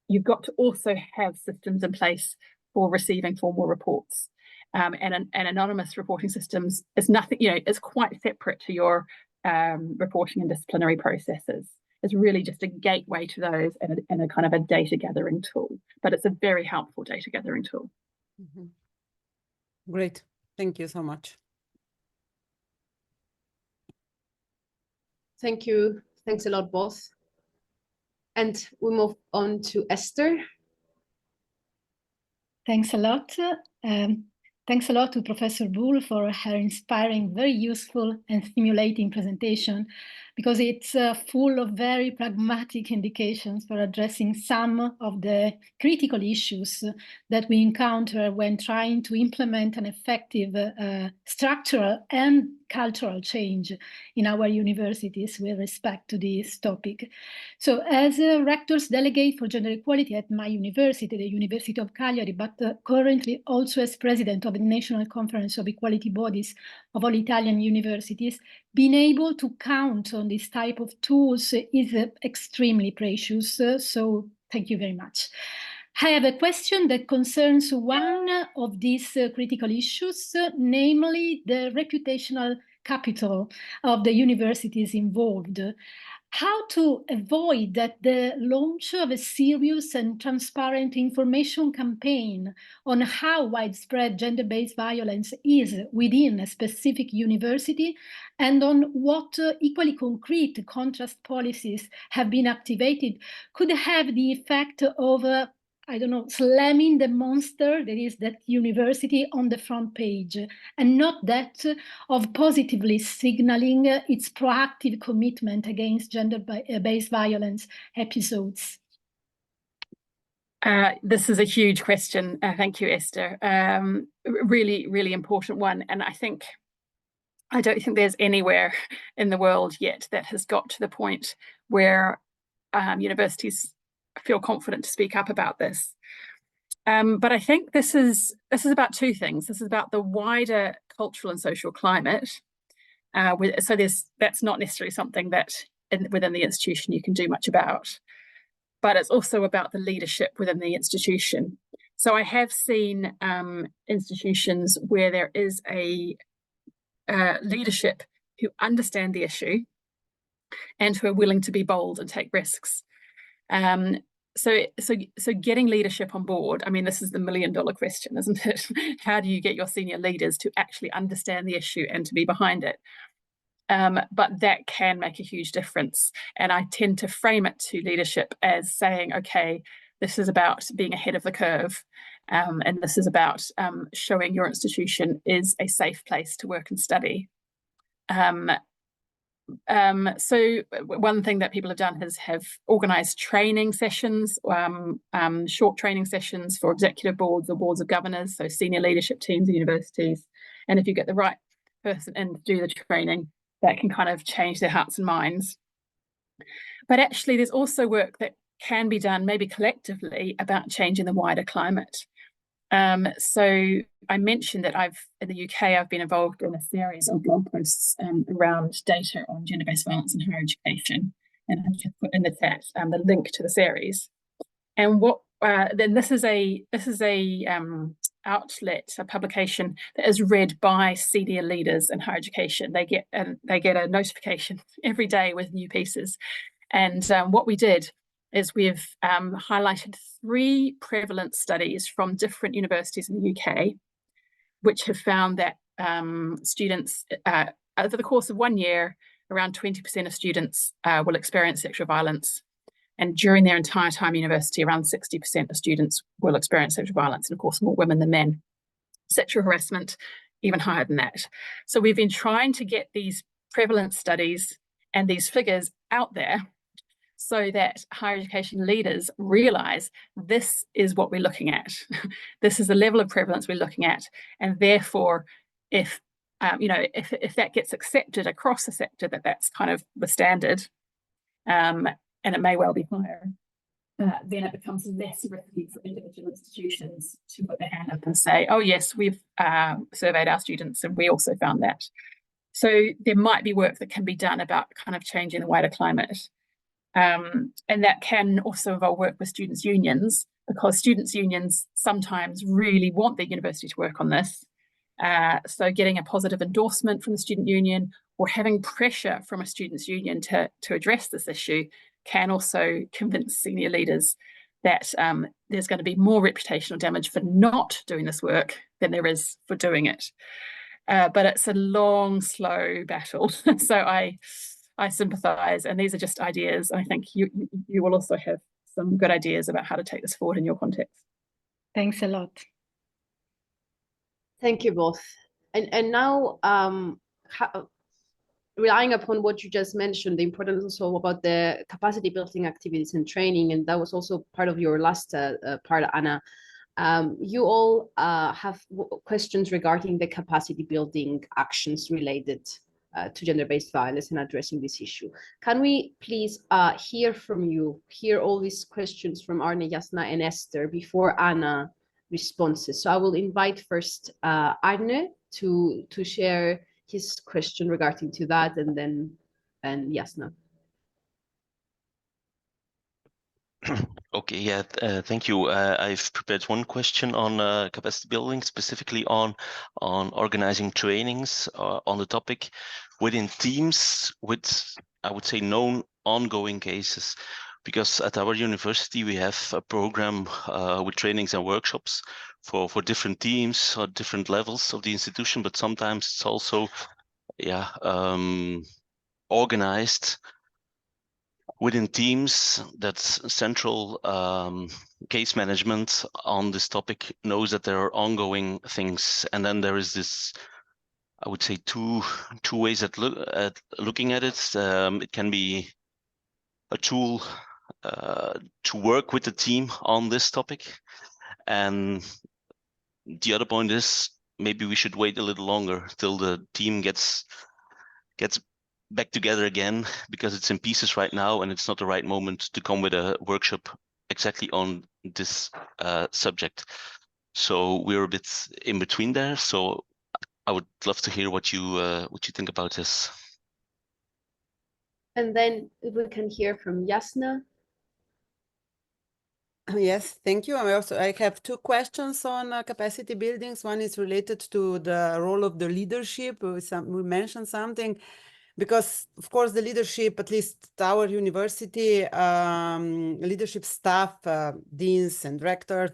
you've got to also have systems in place for receiving formal reports. And anonymous reporting systems is nothing, it's quite separate to your reporting and disciplinary processes. It's really just a gateway to those and a kind of a data gathering tool, but it's a very helpful data gathering tool. Mm-hmm. Great, thank you so much. Thank you, thanks a lot both. And we move on to Esther. Thanks a lot. Thanks a lot to Professor Bull for her inspiring, very useful and stimulating presentation, because it's full of very pragmatic indications for addressing some of the critical issues that we encounter when trying to implement an effective structural and cultural change in our universities with respect to this topic. So as a rector's delegate for gender equality at my university, the University of Cagliari, but currently also as president of the National Conference of Equality Bodies of all Italian universities, being able to count on this type of tools is extremely precious. So thank you very much. I have a question that concerns one of these critical issues, namely the reputational capital of the universities involved. how to avoid that the launch of a serious and transparent information campaign on how widespread gender-based violence is within a specific university and on what equally concrete contrast policies have been activated could have the effect of I don't know, slamming the monster that is that university on the front page, and not that of positively signaling its proactive commitment against gender-based violence episodes? This is a huge question. Thank you, Esther. Really, really important one. And I don't think there's anywhere in the world yet that has got to the point where universities feel confident to speak up about this. But I think this is about two things. This is about the wider cultural and social climate. So that's not necessarily something that within the institution you can do much about. But it's also about the leadership within the institution. So I have seen institutions where there is a leadership who understand the issue and who are willing to be bold and take risks. So getting leadership on board, I mean, this is the $1 million question, isn't it? How do you get your senior leaders to actually understand the issue and to be behind it? But that can make a huge difference. And I tend to frame it to leadership as saying, okay, this is about being ahead of the curve. And this is about showing your institution is a safe place to work and study. So one thing that people have done is have organised training sessions, short training sessions for executive boards or boards of governors, so senior leadership teams at universities. And if you get the right person in to do the training, that can kind of change their hearts and minds. But actually, there's also work that can be done, maybe collectively, about changing the wider climate. So I mentioned that in the UK, I've been involved in a series of blog posts around data on gender-based violence in higher education, and I've just put in the chat the link to the series. And then this is a outlet, a publication that is read by senior leaders in higher education. They get a notification every day with new pieces. And what we did is we've highlighted 3 prevalence studies from different universities in the UK, which have found that students, over the course of 1 year, around 20% of students will experience sexual violence. And during their entire time at university, around 60% of students will experience sexual violence, and of course, more women than men. Sexual harassment, even higher than that. So we've been trying to get these prevalence studies and these figures out there so that higher education leaders realise this is what we're looking at. This is the level of prevalence we're looking at, and therefore, if that gets accepted across the sector, that's kind of the standard, and it may well be higher, then it becomes less risky for individual institutions to put their hand up and say, "Oh yes, we've surveyed our students, and we also found that." So there might be work that can be done about kind of changing the wider climate. And that can also involve work with students' unions, because students' unions sometimes really want their university to work on this. So getting a positive endorsement from the student union or having pressure from a students' union to address this issue can also convince senior leaders that there's going to be more reputational damage for not doing this work than there is for doing it. But it's a long, slow battle. So I sympathise, and these are just ideas. I think you will also have some good ideas about how to take this forward in your context. Thanks a lot. Thank you both. And now, relying upon what you just mentioned, the importance also about the capacity building activities and training, and that was also part of your last part, Anna. You all have questions regarding the capacity building actions related to gender-based violence and addressing this issue. Can we please hear from you, hear all these questions from Arne, Jasna, and Esther before Anna responses? So I will invite first Arne to share his question regarding to that, and then Jasna. Okay, yeah, thank you. I've prepared one question on capacity building, specifically on organizing trainings on the topic within teams with I would say, known ongoing cases, because at our university we have a program with trainings and workshops for different teams or different levels of the institution, but sometimes it's also organized within teams. That's central case management on this topic knows that there are ongoing things, and then there is this, I would say, two ways at looking at it. It can be a tool to work with the team on this topic, and the other point is maybe we should wait a little longer till the team gets back together again, because it's in pieces right now and it's not the right moment to come with a workshop exactly on this subject. So we're a bit in between there. So I would love to hear what you think about this. And then we can hear from Jasna. Yes, thank you. I have two questions on capacity buildings. One is related to the role of the leadership. We mentioned something, because of course the leadership, at least at our university, leadership staff, deans and rectors,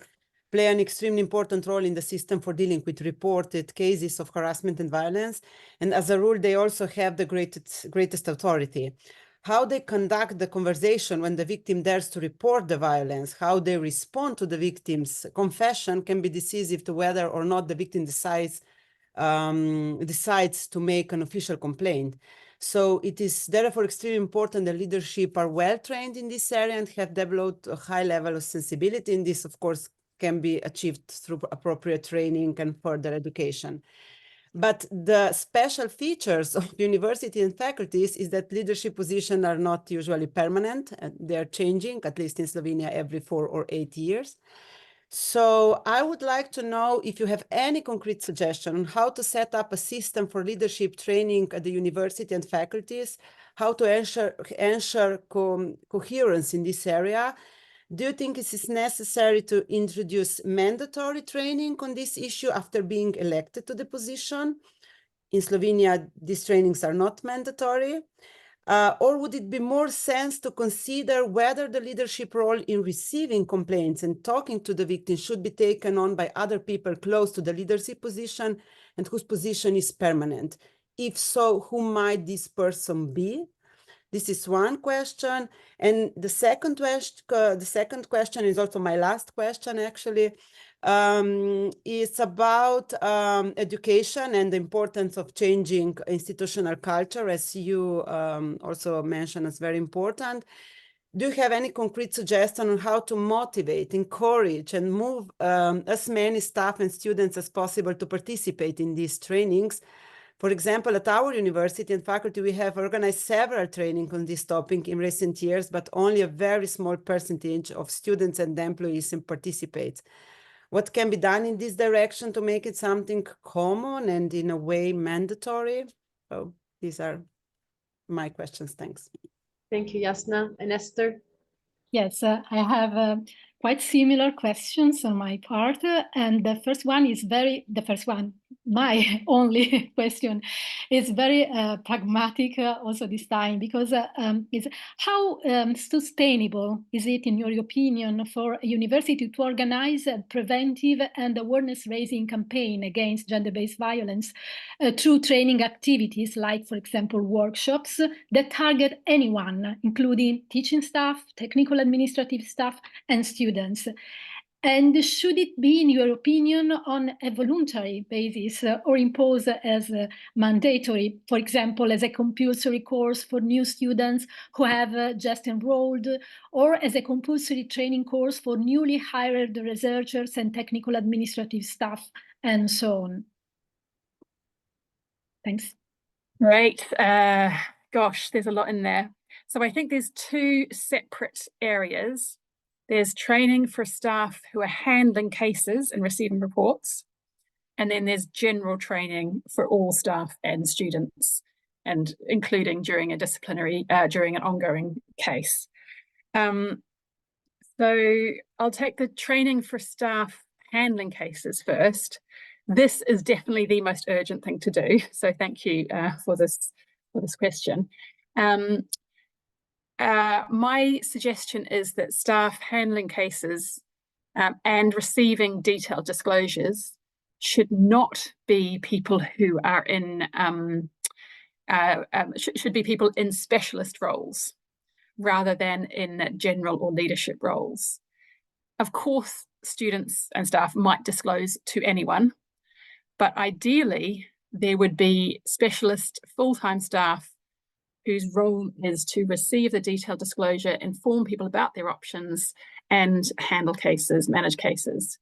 play an extremely important role in the system for dealing with reported cases of harassment and violence. And as a rule, they also have the greatest authority. How they conduct the conversation when the victim dares to report the violence, how they respond to the victim's confession can be decisive to whether or not the victim decides to make an official complaint. So it is therefore extremely important that leadership are well trained in this area and have developed a high level of sensibility. And this, of course, can be achieved through appropriate training and further education. But the special features of university and faculties is that leadership positions are not usually permanent. They're changing, at least in Slovenia, every 4 or 8 years. So I would like to know if you have any concrete suggestion on how to set up a system for leadership training at the university and faculties, how to ensure coherence in this area. Do you think it is necessary to introduce mandatory training on this issue after being elected to the position? In Slovenia, these trainings are not mandatory. Or would it be more sense to consider whether the leadership role in receiving complaints and talking to the victim should be taken on by other people close to the leadership position and whose position is permanent? If so, who might this person be? This is one question. And the second question is also my last question, actually. It's about education and the importance of changing institutional culture, as you also mentioned as very important. Do you have any concrete suggestion on how to motivate, encourage, and move as many staff and students as possible to participate in these trainings? For example, at our university and faculty, we have organized several trainings on this topic in recent years, but only a very small percentage of students and employees participate. What can be done in this direction to make it something common and in a way mandatory? So these are my questions. Thanks. Thank you, Jasna. And Esther? Yes, I have quite similar questions on my part. And the first one, my only question, is very pragmatic also this time, because is how sustainable is it, in your opinion, for a university to organize a preventive and awareness-raising campaign against gender-based violence through training activities, like, for example, workshops that target anyone, including teaching staff, technical administrative staff, and students? And should it be, in your opinion, on a voluntary basis or imposed as mandatory, for example, as a compulsory course for new students who have just enrolled, or as a compulsory training course for newly hired researchers and technical administrative staff, and so on? Thanks. Great. Gosh, there's a lot in there. So I think there's two separate areas. There's training for staff who are handling cases and receiving reports. And then there's general training for all staff and students, and including during during an ongoing case. So I'll take the training for staff handling cases first. This is definitely the most urgent thing to do. So thank you for this question. my suggestion is that staff handling cases and receiving detailed disclosures should not be people who are in should be people in specialist roles rather than in general or leadership roles. Of course, students and staff might disclose to anyone, but ideally there would be specialist full-time staff whose role is to receive the detailed disclosure, inform people about their options, and handle cases, manage cases.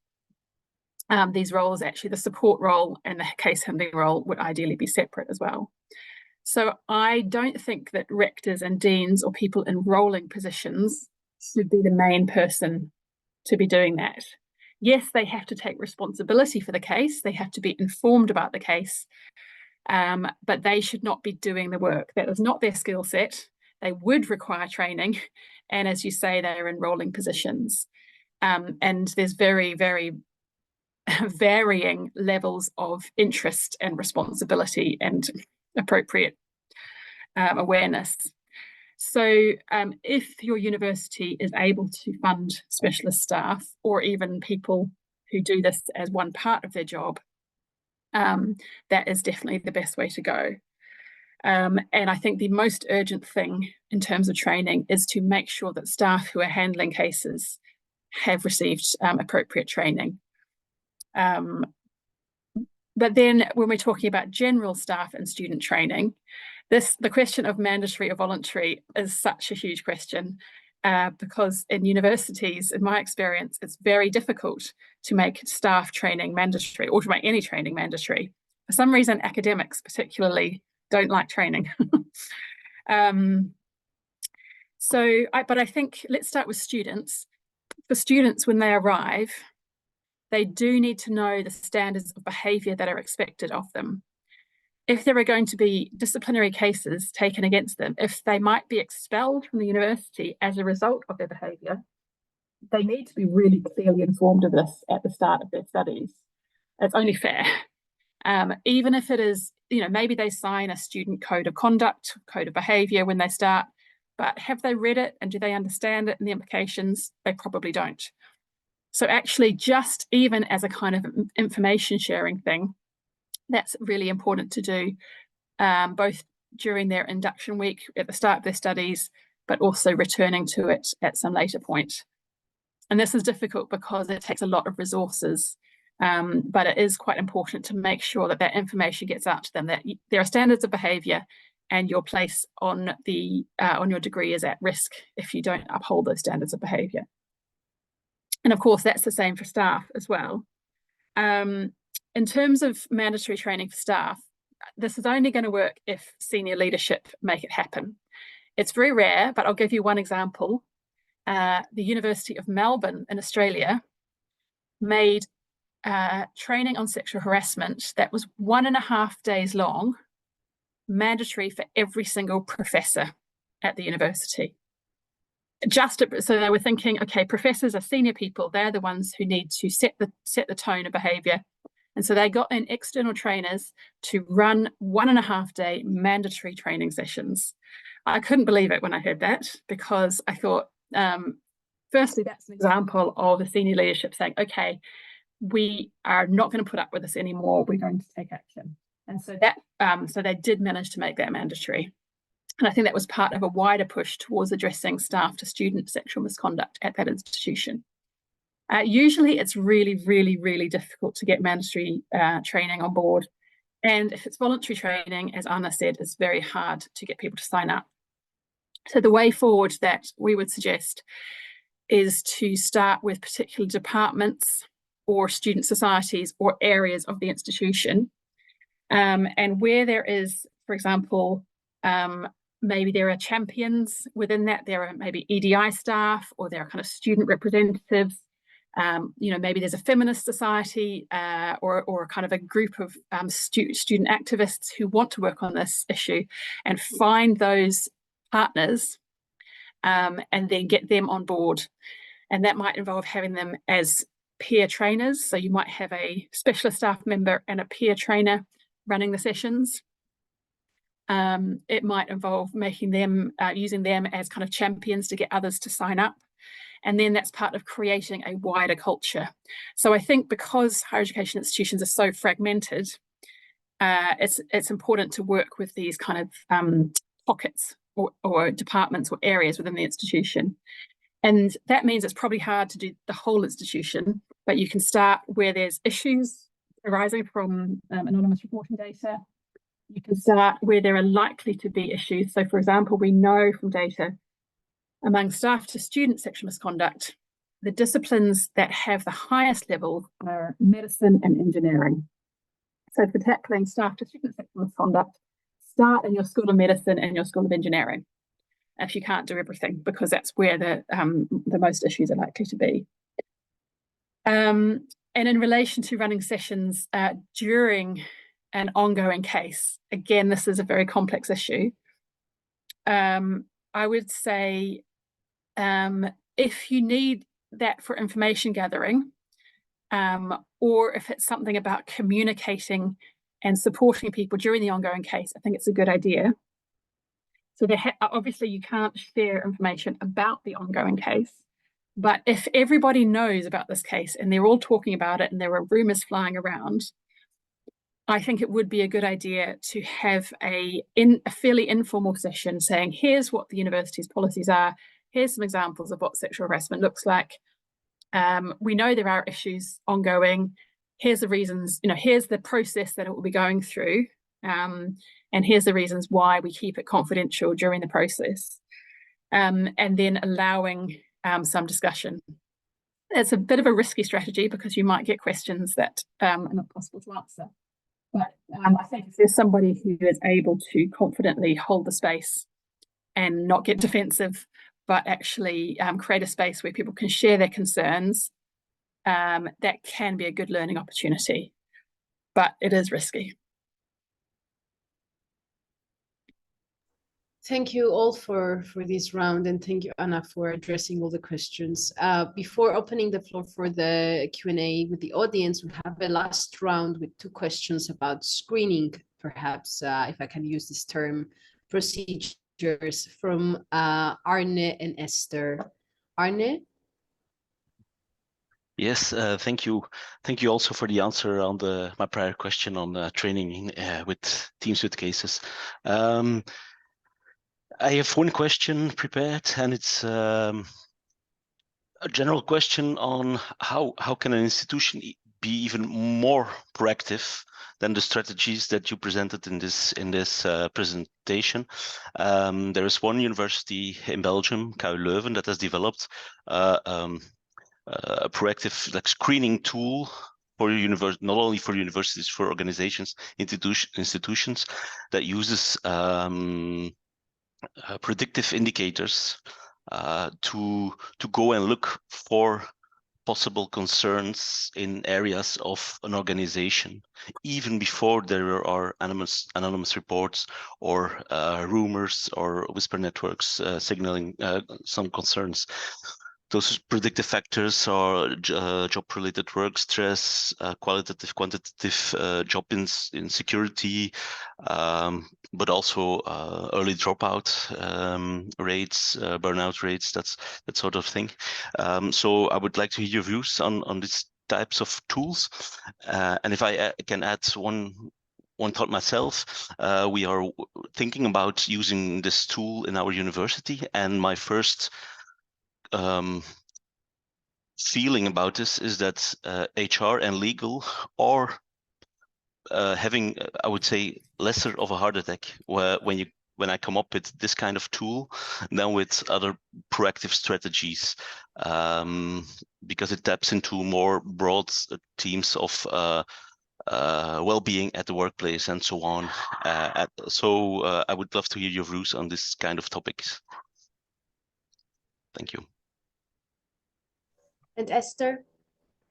These roles, actually the support role and the case handling role, would ideally be separate as well. So I don't think that rectors and deans or people in rolling positions should be the main person to be doing that. Yes, they have to take responsibility for the case. They have to be informed about the case, but they should not be doing the work. That is not their skill set. They would require training. And as you say, they're in rolling positions. And there's very, very varying levels of interest and responsibility and appropriate awareness. So if your university is able to fund specialist staff or even people who do this as one part of their job, that is definitely the best way to go. And I think the most urgent thing in terms of training is to make sure that staff who are handling cases have received appropriate training. But then when we're talking about general staff and student training, the question of mandatory or voluntary is such a huge question because in universities, in my experience, it's very difficult to make staff training mandatory or to make any training mandatory. For some reason, academics particularly don't like training. But I think let's start with students. For students, when they arrive, they do need to know the standards of behaviour that are expected of them. If there are going to be disciplinary cases taken against them, if they might be expelled from the university as a result of their behaviour, they need to be really clearly informed of this at the start of their studies. It's only fair. Even if it is, maybe they sign a student code of conduct, code of behaviour when they start, but have they read it and do they understand it and the implications? They probably don't. So actually, just even as a kind of information sharing thing, that's really important to do, both during their induction week at the start of their studies, but also returning to it at some later point. And this is difficult because it takes a lot of resources, but it is quite important to make sure that that information gets out to them, that there are standards of behaviour and your place on your degree is at risk if you don't uphold those standards of behaviour. And of course, that's the same for staff as well. In terms of mandatory training for staff, this is only going to work if senior leadership make it happen. It's very rare, but I'll give you one example. The University of Melbourne in Australia made training on sexual harassment that was 1.5 days long, mandatory for every single professor at the university. So they were thinking, okay, professors are senior people. They're the ones who need to set the tone of behaviour. And so they got in external trainers to run 1.5 day mandatory training sessions. I couldn't believe it when I heard that because I thought, firstly, that's an example of the senior leadership saying, okay, we are not going to put up with this anymore. We're going to take action. And so so they did manage to make that mandatory. And I think that was part of a wider push towards addressing staff to student sexual misconduct at that institution. Usually it's really, really, really difficult to get mandatory training on board. And if it's voluntary training, as Anna said, it's very hard to get people to sign up. So the way forward that we would suggest is to start with particular departments or student societies or areas of the institution. And where there is, for example, maybe there are champions within that, there are maybe EDI staff or there are kind of student representatives. Maybe there's a feminist society or kind of a group of student activists who want to work on this issue and find those partners and then get them on board. And that might involve having them as peer trainers. So you might have a specialist staff member and a peer trainer running the sessions. It might involve making them, using them as kind of champions to get others to sign up. And then that's part of creating a wider culture. So I think because higher education institutions are so fragmented, it's important to work with these kind of pockets or departments or areas within the institution. And that means it's probably hard to do the whole institution, but you can start where there's issues arising from anonymous reporting data. You can start where there are likely to be issues. So, for example, we know from data among staff to student sexual misconduct, the disciplines that have the highest level are medicine and engineering. So for tackling staff to student sexual misconduct, start in your School of Medicine and your School of Engineering, if you can't do everything, because that's where the most issues are likely to be. And in relation to running sessions during an ongoing case, again, this is a very complex issue. I would say if you need that for information gathering, or if it's something about communicating and supporting people during the ongoing case, I think it's a good idea. So obviously you can't share information about the ongoing case, but if everybody knows about this case and they're all talking about it and there are rumors flying around, I think it would be a good idea to have a fairly informal session saying, here's what the university's policies are, here's some examples of what sexual harassment looks like. We know there are issues ongoing. Here's the reasons, here's the process that it will be going through. And here's the reasons why we keep it confidential during the process. And then allowing some discussion. It's a bit of a risky strategy because you might get questions that are not possible to answer. But I think if there's somebody who is able to confidently hold the space and not get defensive, but actually create a space where people can share their concerns, that can be a good learning opportunity, but it is risky. Thank you all for this round, and thank you, Anna, for addressing all the questions. Before opening the floor for the Q&A with the audience, we have a last round with 2 questions about screening, perhaps, if I can use this term, procedures from Arne and Esther. Arne? Yes, thank you. Thank you also for the answer on my prior question on training with teams with cases. I have one question prepared, and it's a general question on how can an institution be even more proactive than the strategies that you presented in this presentation. There is one university in Belgium, KU Leuven, that has developed a proactive screening tool for not only for universities, for organizations, institutions that uses predictive indicators to go and look for possible concerns in areas of an organization, even before there are anonymous reports or rumors or whisper networks signaling some concerns. Those predictive factors are job-related work stress, qualitative, quantitative job insecurity, but also early dropout rates, burnout rates, that sort of thing. So I would like to hear your views on these types of tools. And if I can add one thought myself, we are thinking about using this tool in our university, and my first feeling about this is that HR and legal are having, I would say, lesser of a heart attack when I come up with this kind of tool than with other proactive strategies, because it taps into more broad themes of well-being at the workplace and so on. So I would love to hear your views on this kind of topics. Thank you. And Esther?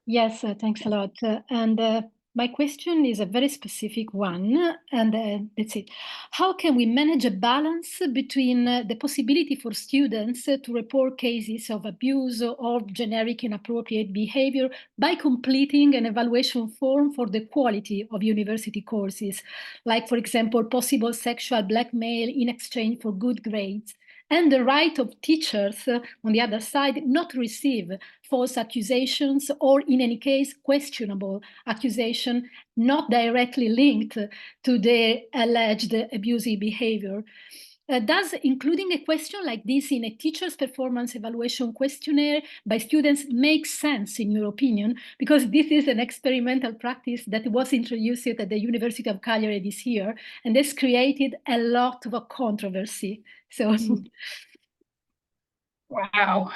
Yes, thanks a lot. And My question is a very specific one, and that's it. How can we manage a balance between the possibility for students to report cases of abuse or generic inappropriate behavior by completing an evaluation form for the quality of university courses, like, for example, possible sexual blackmail in exchange for good grades, and the right of teachers, on the other side, not to receive false accusations or, in any case, questionable accusation not directly linked to the alleged abusive behavior. Does including a question like this in a teacher's performance evaluation questionnaire by students make sense, in your opinion? Because this is an experimental practice that was introduced at the University of Cagliari this year, and this created a lot of controversy. So, wow.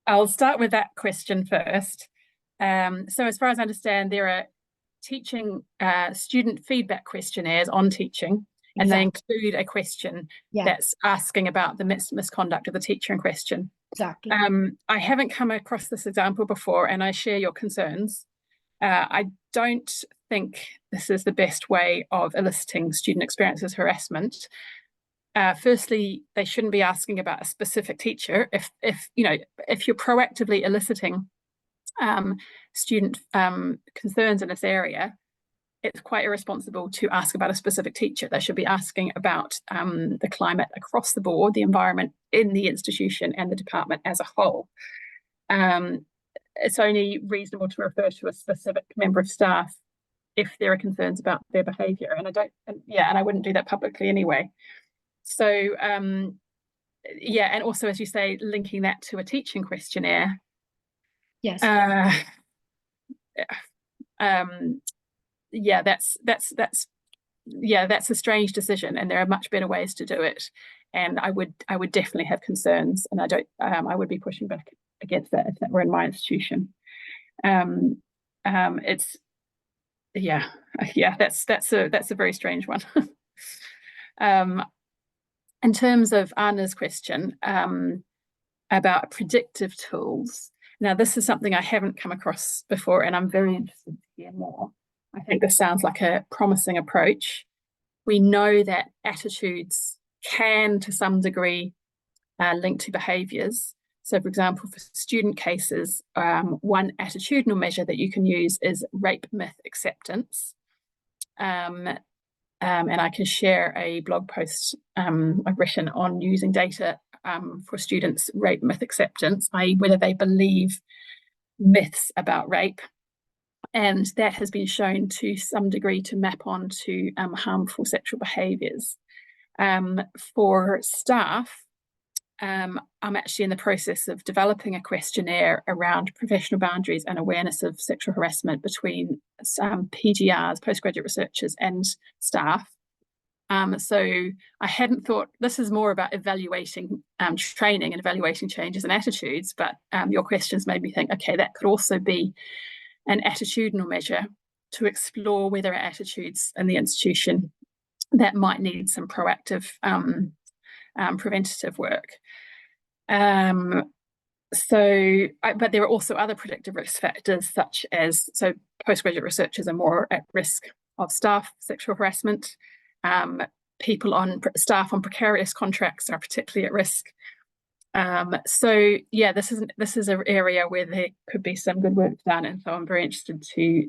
I'll start with that question first. So as far as I understand, there are teaching student feedback questionnaires on teaching, and they include a question that's asking about the misconduct of the teacher in question. Exactly. I haven't come across this example before, and I share your concerns. I don't think this is the best way of eliciting student experiences harassment. Firstly, they shouldn't be asking about a specific teacher. If you're proactively eliciting student concerns in this area, it's quite irresponsible to ask about a specific teacher. They should be asking about the climate across the board, the environment in the institution and the department as a whole. It's only reasonable to refer to a specific member of staff if there are concerns about their behaviour, and I wouldn't do that publicly anyway. So and also, as you say, linking that to a teaching questionnaire. Yes. That's a strange decision, and there are much better ways to do it. And I would definitely have concerns, and I would be pushing back against that if that were in my institution. That's a very strange one. In terms of Anna's question about predictive tools, now this is something I haven't come across before, and I'm very interested to hear more. I think this sounds like a promising approach. We know that attitudes can, to some degree, link to behaviours. So, for example, for student cases, one attitudinal measure that you can use is rape myth acceptance. And I can share a blog post I've written on using data for students' rape myth acceptance, i.e. whether they believe myths about rape. And that has been shown to some degree to map onto harmful sexual behaviours. For staff, I'm actually in the process of developing a questionnaire around professional boundaries and awareness of sexual harassment between PGRs, postgraduate researchers, and staff. So I hadn't thought, this is more about evaluating training and evaluating changes in attitudes, but your questions made me think, okay, that could also be an attitudinal measure to explore whether attitudes in the institution that might need some proactive preventative work. But there are also other predictive risk factors, such as, so postgraduate researchers are more at risk of staff sexual harassment. Staff on precarious contracts are particularly at risk. This is an area where there could be some good work done, and so I'm very interested to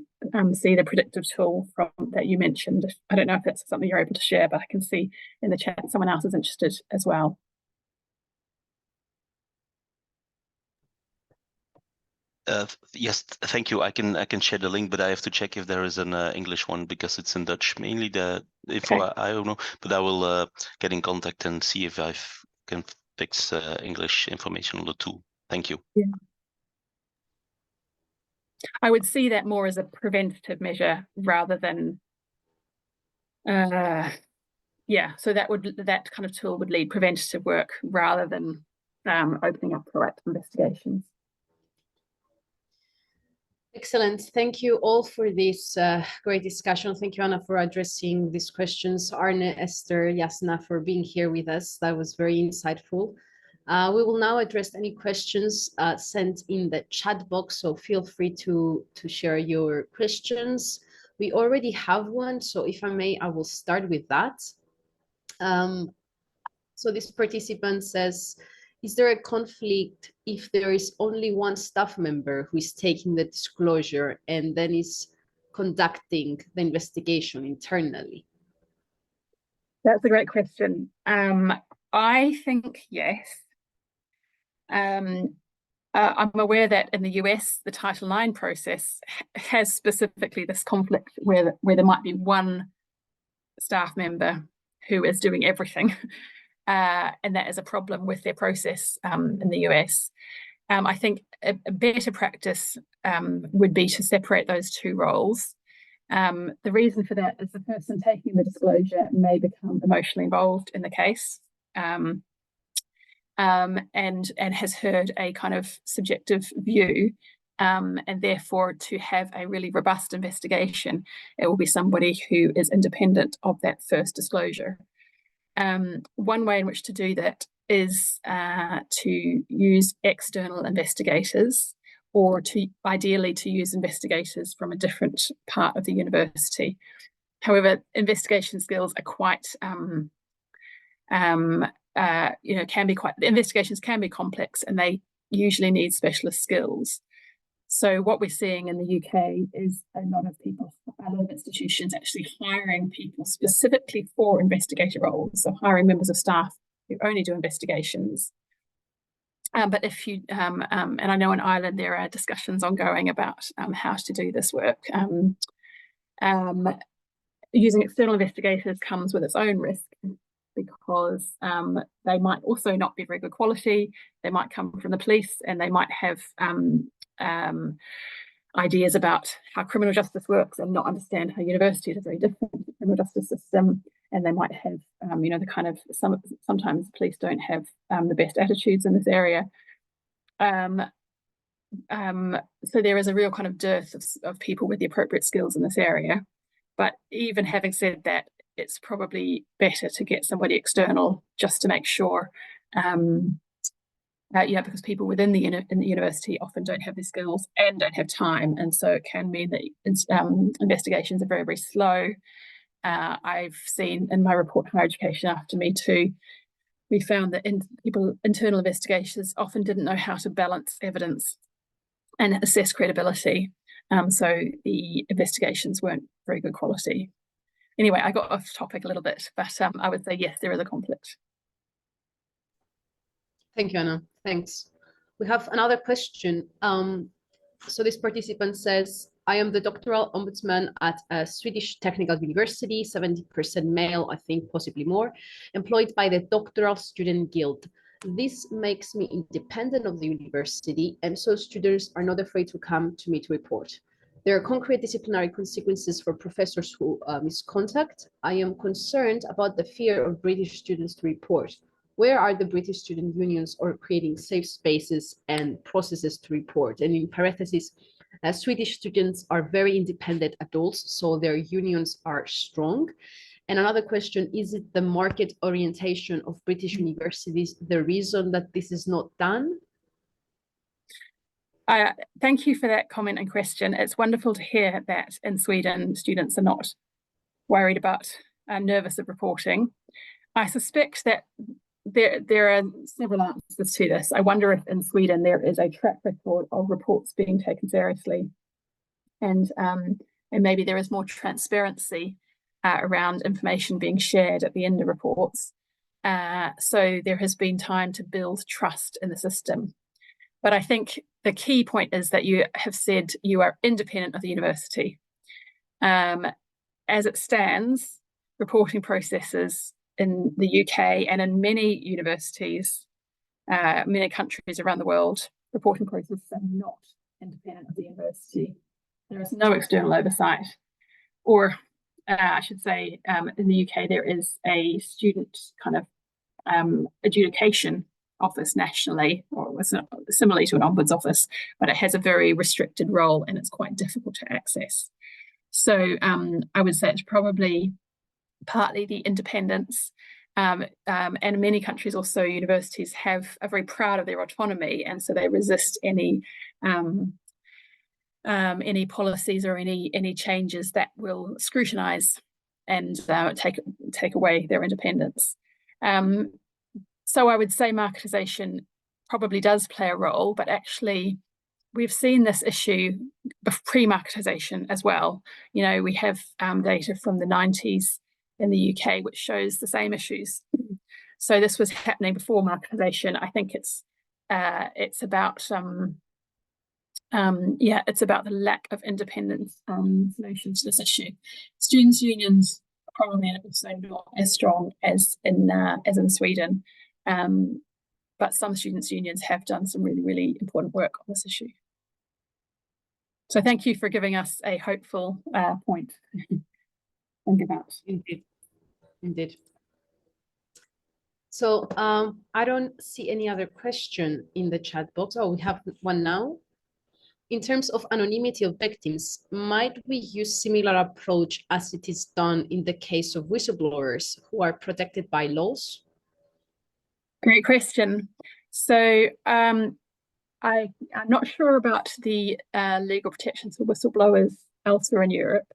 see the predictive tool that you mentioned. I don't know if that's something you're able to share, but I can see in the chat someone else is interested as well. Yes, thank you. I can share the link, but I have to check if there is an English one because it's in Dutch. Mainly the info, okay. I don't know, but I will get in contact and see if I can fix English information on the tool. Thank you. Yeah. I would see that more as a preventative measure rather than, so that kind of tool would lead preventative work rather than opening up proactive investigations. Excellent. Thank you all for this great discussion. Thank you, Anna, for addressing these questions. Arne, Esther, Jasna, for being here with us. That was very insightful. We will now address any questions sent in the chat box, so feel free to share your questions. We already have one, so if I may, I will start with that. So this participant says, is there a conflict if there is only one staff member who is taking the disclosure and then is conducting the investigation internally? That's a great question. I think yes. I'm aware that in the US, the Title IX process has specifically this conflict where there might be one staff member who is doing everything, and that is a problem with their process in the US. I think a better practice would be to separate those two roles. The reason for that is the person taking the disclosure may become emotionally involved in the case, and has heard a kind of subjective view, and therefore to have a really robust investigation, it will be somebody who is independent of that first disclosure. One way in which to do that is to use external investigators, or ideally to use investigators from a different part of the university. However, investigation skills are quite, investigations can be complex, and they usually need specialist skills. So what we're seeing in the UK is a lot of institutions actually hiring people specifically for investigator roles, so hiring members of staff who only do investigations. But if you, and I know in Ireland there are discussions ongoing about how to do this work. Using external investigators comes with its own risk, because they might also not be very good quality. They might come from the police, and they might have ideas about how criminal justice works and not understand how universities are very different to the criminal justice system. And they might have, the kind of, sometimes police don't have the best attitudes in this area. So there is a real kind of dearth of people with the appropriate skills in this area. But even having said that, it's probably better to get somebody external just to make sure, because people within the university often don't have the skills and don't have time. And so it can mean that investigations are very, very slow. I've seen in my report, Higher Education After Me Too, we found that internal investigators often didn't know how to balance evidence and assess credibility. So the investigations weren't very good quality. Anyway, I got off topic a little bit, but I would say, yes, there is a conflict. Thank you, Anna. Thanks. We have another question. So this participant says, I am the doctoral ombudsman at a Swedish technical university, 70% male, I think possibly more, employed by the Doctoral Student Guild. This makes me independent of the university, and so students are not afraid to come to me to report. There are concrete disciplinary consequences for professors who misconduct. I am concerned about the fear of British students to report. Where are the British student unions or creating safe spaces and processes to report? And in parentheses, Swedish students are very independent adults, so their unions are strong. And another question, is it the market orientation of British universities the reason that this is not done? Thank you for that comment and question. It's wonderful to hear that in Sweden, students are not worried about, nervous of reporting. I suspect that there are several answers to this. I wonder if in Sweden there is a track record of reports being taken seriously, and maybe there is more transparency around information being shared at the end of reports. So there has been time to build trust in the system. But I think the key point is that you have said you are independent of the university. As it stands, reporting processes in the UK and in many universities, many countries around the world, reporting processes are not independent of the university. There is no external oversight. Or I should say, in the UK, there is a student kind of adjudication office nationally, or similarly to an ombuds office, but it has a very restricted role and it's quite difficult to access. So I would say it's probably partly the independence, And in many countries also, universities are very proud of their autonomy, and so they resist any policies or any changes that will scrutinize and take away their independence. So I would say marketisation probably does play a role, but actually we've seen this issue pre-marketisation as well. You know, we have data from the 90s in the UK which shows the same issues. So this was happening before marketisation. I think it's about it's about the lack of independent solutions to this issue. Students' unions are probably also not as strong as in Sweden, but some students' unions have done some really, really important work on this issue. So thank you for giving us a hopeful point to think about. Indeed. So I don't see any other question in the chat box. Oh, we have one now. In terms of anonymity of victims, might we use similar approach as it is done in the case of whistleblowers who are protected by laws? Great question. So I'm not sure about the legal protections for whistleblowers elsewhere in Europe,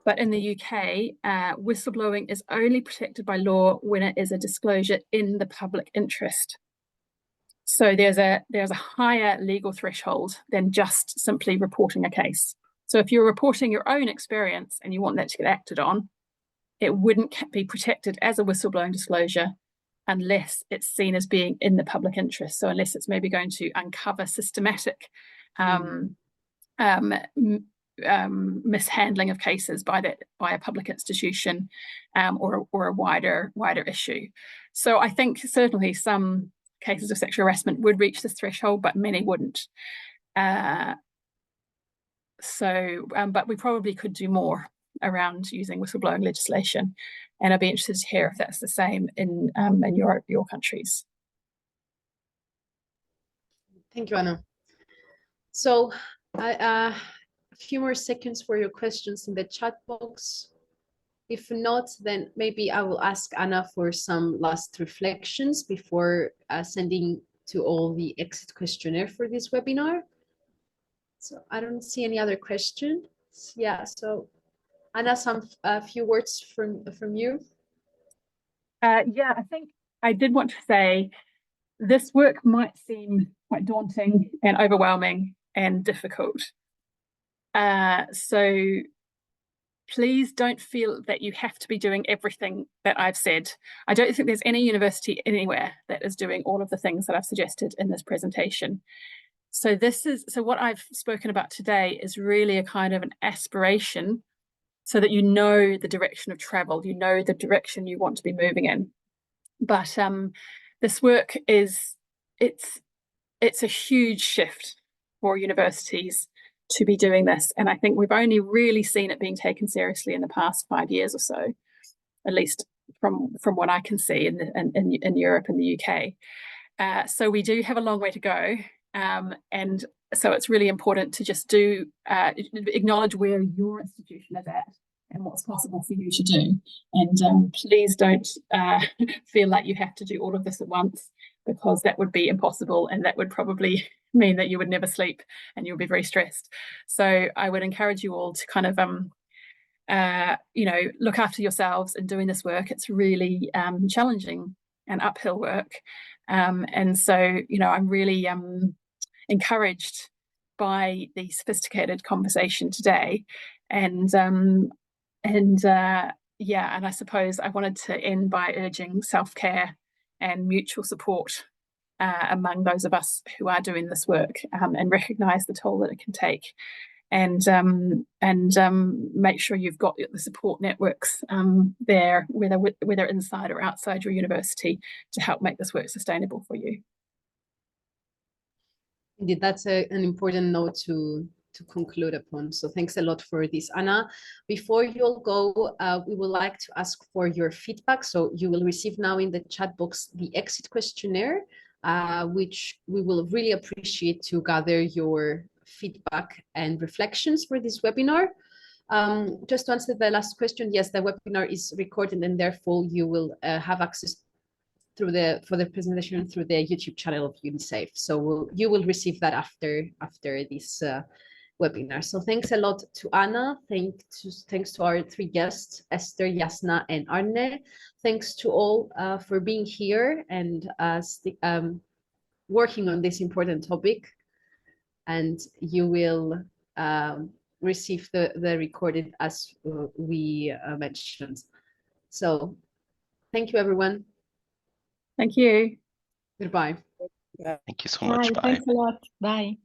but in the UK, whistleblowing is only protected by law when it is a disclosure in the public interest. So there's a higher legal threshold than just simply reporting a case. So if you're reporting your own experience and you want that to get acted on, it wouldn't be protected as a whistleblowing disclosure unless it's seen as being in the public interest. So unless it's maybe going to uncover systematic mishandling of cases by a public institution or a wider issue. So I think certainly some cases of sexual harassment would reach this threshold, but many wouldn't. But we probably could do more around using whistleblowing legislation, and I'd be interested to hear if that's the same in your countries. Thank you, Anna. So a few more seconds for your questions in the chat box. If not, then maybe I will ask Anna for some last reflections before sending to all the exit questionnaire for this webinar. So I don't see any other questions. Yeah, so Anna, a few words from you. Yeah, I think I did want to say this work might seem quite daunting and overwhelming and difficult. So please don't feel that you have to be doing everything that I've said. I don't think there's any university anywhere that is doing all of the things that I've suggested in this presentation. So what I've spoken about today is really a kind of an aspiration so that you know the direction of travel, you know the direction you want to be moving in. But this work it's a huge shift for universities to be doing this, and I think we've only really seen it being taken seriously in the past 5 years or so, at least from what I can see in Europe and the UK. So we do have a long way to go, and so it's really important to just acknowledge where your institution is at and what's possible for you to do. And please don't feel like you have to do all of this at once, because that would be impossible, and that would probably mean that you would never sleep and you'll be very stressed. So I would encourage you all to kind of look after yourselves in doing this work. It's really challenging and uphill work, and so I'm really encouraged by the sophisticated conversation today, and I suppose I wanted to end by urging self-care and mutual support among those of us who are doing this work, and recognise the toll that it can take, and make sure you've got the support networks there, whether inside or outside your university, to help make this work sustainable for you. Indeed, that's an important note to conclude upon. So thanks a lot for this, Anna. Before you all go, we would like to ask for your feedback. So you will receive now in the chat box the exit questionnaire, which we will really appreciate to gather your feedback and reflections for this webinar. Just to answer the last question, yes, the webinar is recorded and therefore you will have access through for the presentation through the YouTube channel of UniSAFE. So you will receive that after this webinar. So thanks a lot to Anna. Thanks to our three guests, Esther, Jasna, and Arne. Thanks to all for being here and working on this important topic. And you will receive the recorded as we mentioned. So thank you, everyone. Thank you. Goodbye. Thank you so much. Bye. Thanks a lot. Bye.